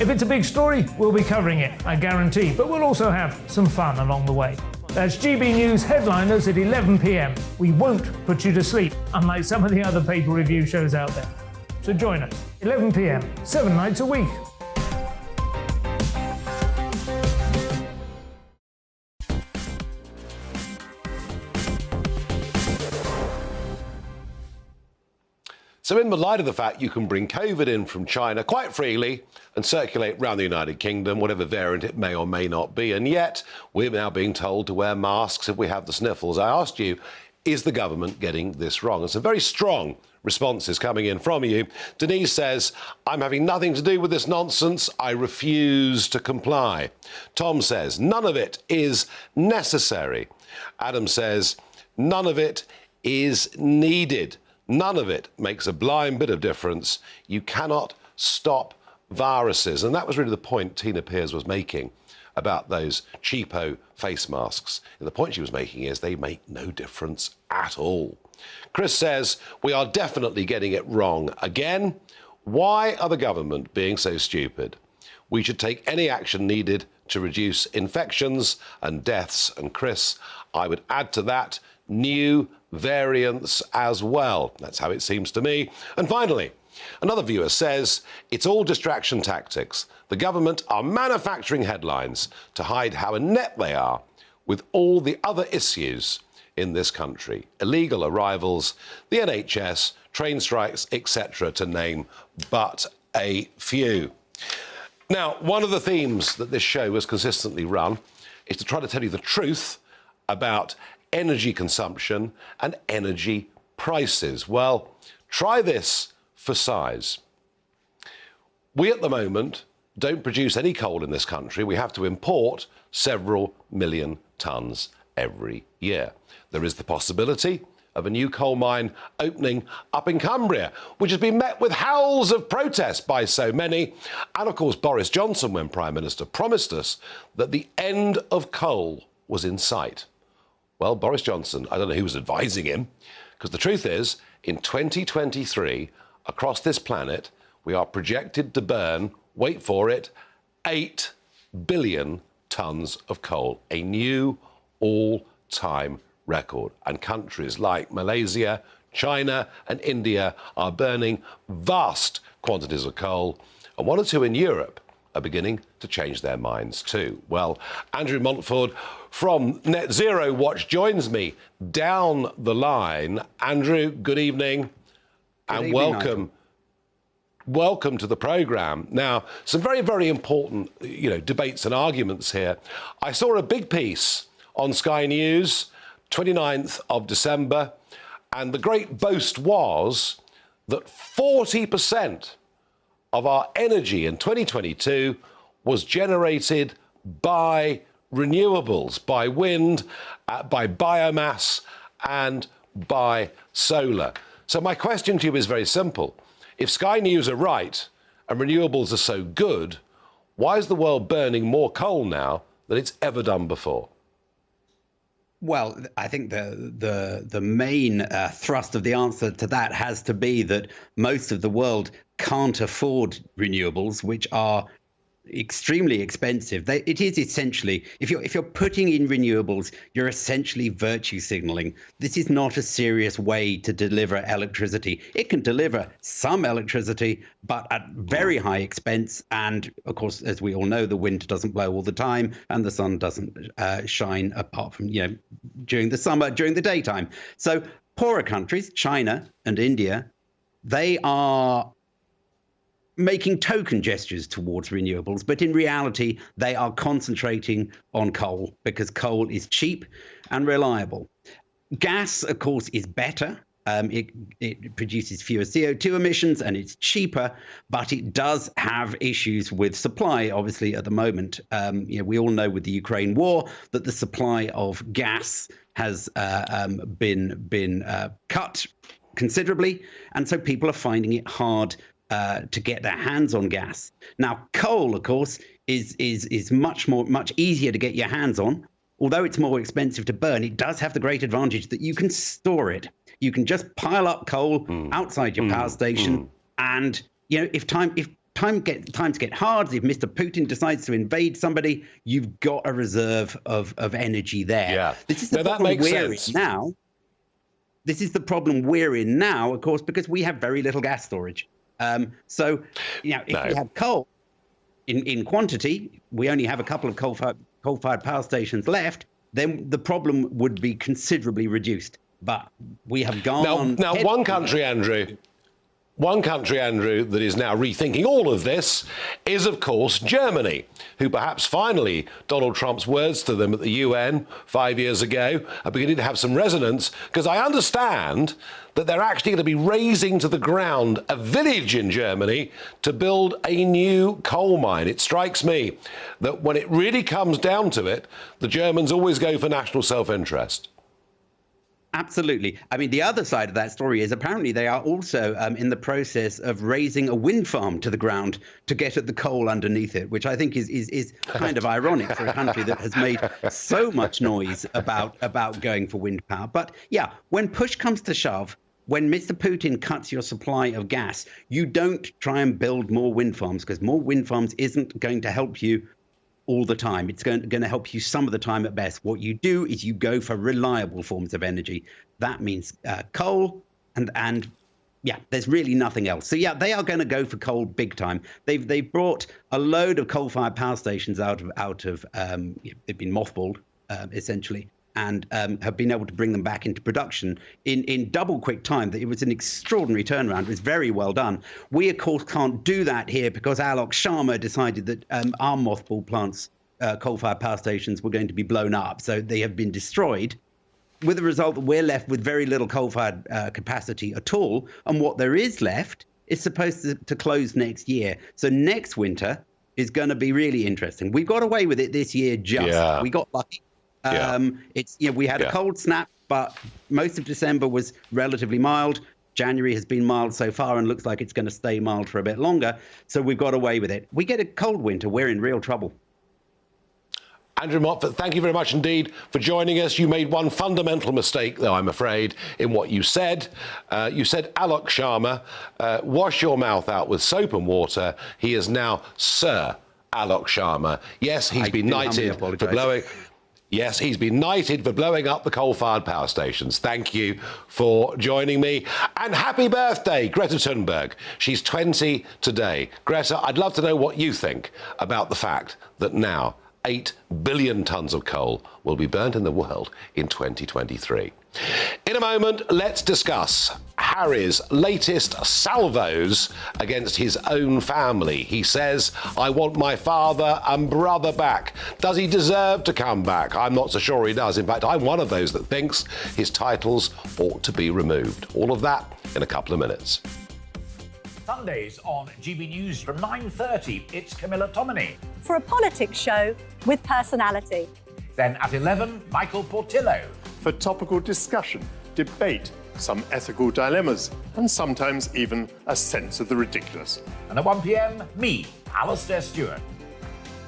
If it's a big story, we'll be covering it, I guarantee, but we'll also have some fun along the way. That's GB News Headliners at 11 p.m. We won't put you to sleep, unlike some of the other paper review shows out there. So join us, 11 p.m, 7 nights a week. So in the light of the fact you can bring COVID in from China quite freely and circulate around the United Kingdom, whatever variant it may or may not be, and yet we're now being told to wear masks if we have the sniffles. I asked you, is the government getting this wrong? And some very strong responses coming in from you. Denise says, I'm having nothing to do with this nonsense. I refuse to comply. Tom says, none of it is necessary. Adam says, none of it is needed. None of it makes a blind bit of difference. You cannot stop viruses. And that was really the point Tina Pearce was making about those cheapo face masks. And the point she was making is they make no difference at all. Chris says, we are definitely getting it wrong again. Why are the government being so stupid? We should take any action needed to reduce infections and deaths. And Chris, I would add to that new variants as well. That's how it seems to me. And finally, another viewer says, it's all distraction tactics. The government are manufacturing headlines to hide how inept they are with all the other issues in this country. Illegal arrivals, the NHS, train strikes, etc., to name but a few. Now, one of the themes that this show has consistently run is to try to tell you the truth about energy consumption and energy prices. Well, try this for size. We at the moment don't produce any coal in this country. We have to import several million tonnes every year. There is the possibility of a new coal mine opening up in Cumbria, which has been met with howls of protest by so many. And of course, Boris Johnson, when Prime Minister, promised us that the end of coal was in sight. Well, Boris Johnson, I don't know who was advising him, because the truth is, in 2023, across this planet, we are projected to burn, wait for it, 8 billion tonnes of coal, a new all-time record. And countries like Malaysia, China and India are burning vast quantities of coal, and one or two in Europe are beginning to change their minds too. Well, Andrew Montford from Net Zero Watch joins me down the line. Andrew, good evening and welcome. Welcome to the programme. Now, some very, very important, debates and arguments here. I saw a big piece on Sky News, 29th of December, and the great boast was that 40% of our energy in 2022 was generated by renewables, by wind, by biomass and by solar. So my question to you is very simple. If Sky News are right and renewables are so good, why is the world burning more coal now than it's ever done before? Well, I think the main thrust of the answer to that has to be that most of the world can't afford renewables, which are extremely expensive. It is essentially, if you're putting in renewables, you're essentially virtue signaling. This is not a serious way to deliver electricity. It can deliver some electricity, but at very high expense. And of course, as we all know, the wind doesn't blow all the time and the sun doesn't shine apart from, during the summer, during the daytime. So poorer countries, China and India, they are making token gestures towards renewables, but in reality, they are concentrating on coal because coal is cheap and reliable. Gas, of course, is better. It produces fewer CO2 emissions and it's cheaper, but it does have issues with supply, obviously, at the moment. We all know with the Ukraine war that the supply of gas has been cut considerably, and so people are finding it hard to get their hands on gas. Now, coal, of course, is much easier to get your hands on. Although it's more expensive to burn, it does have the great advantage that you can store it. You can just pile up coal outside your power station, and if times get hard, if Mr. Putin decides to invade somebody, you've got a reserve of energy there. Yeah. This is the problem we're in now. This is the problem we're in now, of course, because we have very little gas storage. If we have coal in quantity, we only have a couple of coal-fired power stations left, then the problem would be considerably reduced. But we have gone... Now one country, Andrew, that is now rethinking all of this is, of course, Germany, who perhaps finally, Donald Trump's words to them at the UN 5 years ago are beginning to have some resonance, because I understand that they're actually going to be razing to the ground a village in Germany to build a new coal mine. It strikes me that when it really comes down to it, the Germans always go for national self-interest. Absolutely. I mean, the other side of that story is apparently they are also in the process of raising a wind farm to the ground to get at the coal underneath it, which I think is kind of ironic for a country that has made so much noise about going for wind power. But yeah, when push comes to shove, when Mr. Putin cuts your supply of gas, you don't try and build more wind farms, because more wind farms isn't going to help you all the time. It's going to help you some of the time at best. What you do is you go for reliable forms of energy. That means coal and there's really nothing else. So yeah, they are going to go for coal big time. They've brought a load of coal-fired power stations out of they've been mothballed essentially, and have been able to bring them back into production in double quick time. It was an extraordinary turnaround. It was very well done. We, of course, can't do that here because Alok Sharma decided that our mothball plants, coal-fired power stations, were going to be blown up. So they have been destroyed, with the result that we're left with very little coal-fired capacity at all. And what there is left is supposed to close next year. So next winter is going to be really interesting. We got away with it this year we got lucky. We had a cold snap, but most of December was relatively mild. January has been mild so far and looks like it's going to stay mild for a bit longer. So we've got away with it. We get a cold winter, we're in real trouble. Andrew Motford, thank you very much indeed for joining us. You made one fundamental mistake, though, I'm afraid, in what you said. You said Alok Sharma, wash your mouth out with soap and water. He is now Sir Alok Sharma. Yes, he's been knighted for blowing... Yes, he's been knighted for blowing up the coal-fired power stations. Thank you for joining me. And happy birthday, Greta Thunberg. She's 20 today. Greta, I'd love to know what you think about the fact that now 8 billion tonnes of coal will be burnt in the world in 2023. In a moment, let's discuss Harry's latest salvos against his own family. He says, I want my father and brother back. Does he deserve to come back? I'm not so sure he does. In fact, I'm one of those that thinks his titles ought to be removed. All of that in a couple of minutes. Sundays on GB News from 9:30, it's Camilla Tominey. For a politics show with personality. Then at 11, Michael Portillo. For topical discussion, debate, some ethical dilemmas, and sometimes even a sense of the ridiculous. And at 1 p.m, me, Alistair Stewart.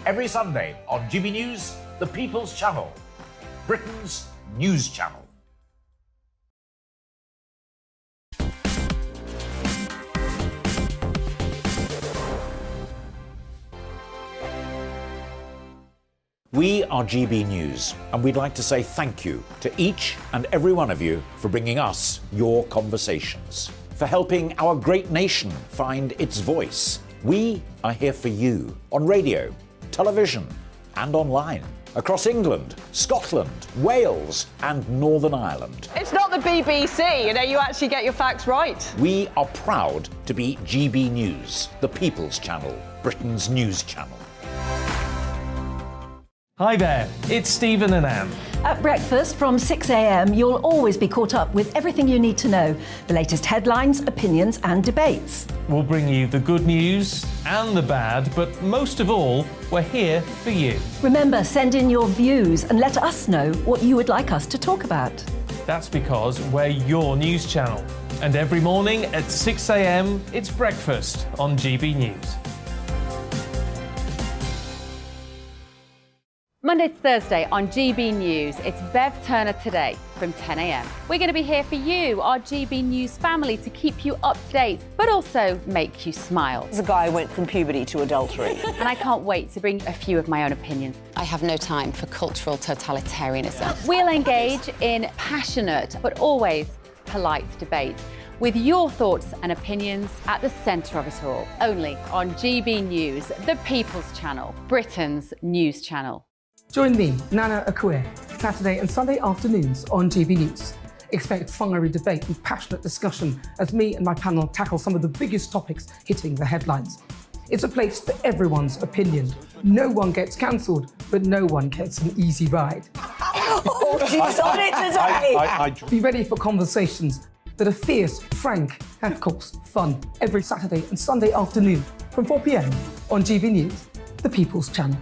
Every Sunday on GB News, the People's Channel, Britain's news channel. We are GB News, and we'd like to say thank you to each and every one of you for bringing us your conversations, for helping our great nation find its voice. We are here for you on radio, television, and online. across England, Scotland, Wales, and Northern Ireland. It's not the BBC, you actually get your facts right. We are proud to be GB News, the People's Channel, Britain's news channel. Hi there, it's Stephen and Anne. At breakfast from 6 a.m, you'll always be caught up with everything you need to know, the latest headlines, opinions and debates. We'll bring you the good news and the bad, but most of all, we're here for you. Remember, send in your views and let us know what you would like us to talk about. That's because we're your news channel. And every morning at 6 a.m, it's breakfast on GB News. Monday to Thursday on GB News, it's Bev Turner Today from 10 a.m. We're going to be here for you, our GB News family, to keep you up to date, but also make you smile. The guy went from puberty to adultery. And I can't wait to bring a few of my own opinions. I have no time for cultural totalitarianism. We'll engage in passionate, but always polite debate, with your thoughts and opinions at the centre of it all. Only on GB News, the People's Channel, Britain's news channel. Join me, Nana Akue, Saturday and Sunday afternoons on GB News. Expect fiery debate and passionate discussion as me and my panel tackle some of the biggest topics hitting the headlines. It's a place for everyone's opinion. No one gets cancelled, but no one gets an easy ride. Oh, she's on it today! Be ready for conversations that are fierce, frank, and of course, fun. Every Saturday and Sunday afternoon from 4 p.m. on GB News, the People's Channel.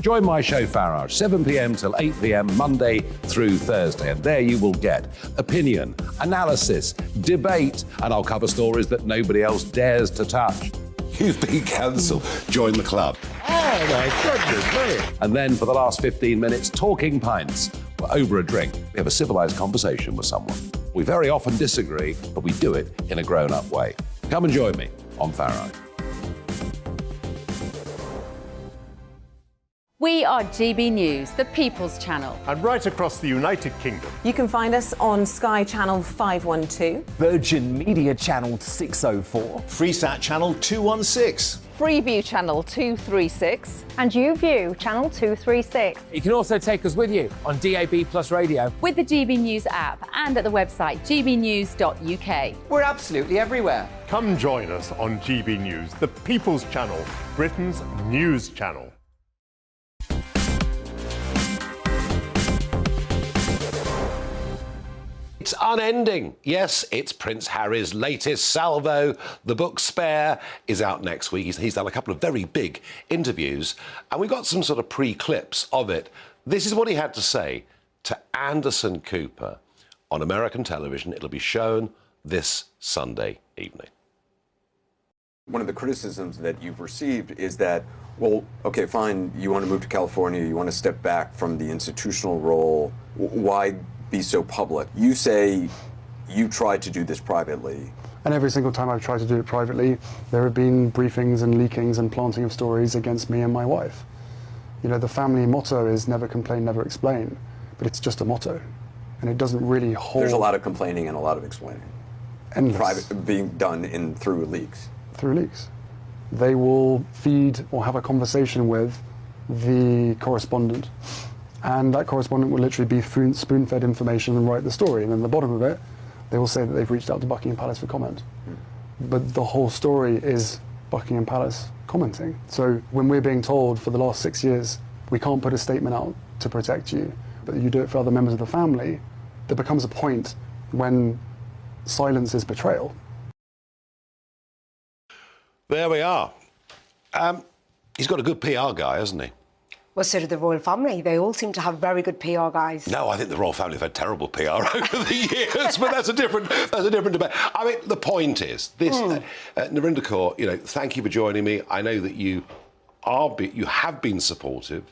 Join my show Farage, 7 p.m. till 8 p.m. Monday through Thursday, and there you will get opinion, analysis, debate, and I'll cover stories that nobody else dares to touch. You've been cancelled. Join the club. Oh my goodness me. And then for the last 15 minutes, talking pints. We're over a drink. We have a civilised conversation with someone. We very often disagree, but we do it in a grown-up way. Come and join me on Farage. We are GB News, the People's Channel. And right across the United Kingdom. You can find us on Sky Channel 512. Virgin Media Channel 604. Freesat Channel 216. Freeview Channel 236. And YouView Channel 236. You can also take us with you on DAB Plus Radio. With the GB News app and at the website gbnews.uk. We're absolutely everywhere. Come join us on GB News, the People's Channel, Britain's news channel. It's unending. Yes, it's Prince Harry's latest salvo. The book Spare is out next week. He's done a couple of very big interviews, and we've got some sort of pre-clips of it. This is what he had to say to Anderson Cooper on American television. It'll be shown this Sunday evening. One of the criticisms that you've received is that, well, okay, fine, you want to move to California, you want to step back from the institutional role, why be so public? You say you tried to do this privately. And every single time I've tried to do it privately, there have been briefings and leakings and planting of stories against me and my wife. You know, the family motto is never complain, never explain, but it's just a motto, and it doesn't really hold. There's a lot of complaining and a lot of explaining. Endless. Private being done through leaks. Through leaks. They will feed or have a conversation with the correspondent, and that correspondent will literally be spoon-fed information and write the story, and then at the bottom of it, they will say that they've reached out to Buckingham Palace for comment. But the whole story is Buckingham Palace commenting. So when we're being told for the last 6 years, we can't put a statement out to protect you, but you do it for other members of the family, there becomes a point when silence is betrayal. There we are. He's got a good PR guy, hasn't he? Well, so do the royal family. They all seem to have very good PR guys. No, I think the royal family have had terrible PR over the years, but that's a different debate. I mean, the point is this: Narinder Kaur, thank you for joining me. I know that you have been supportive.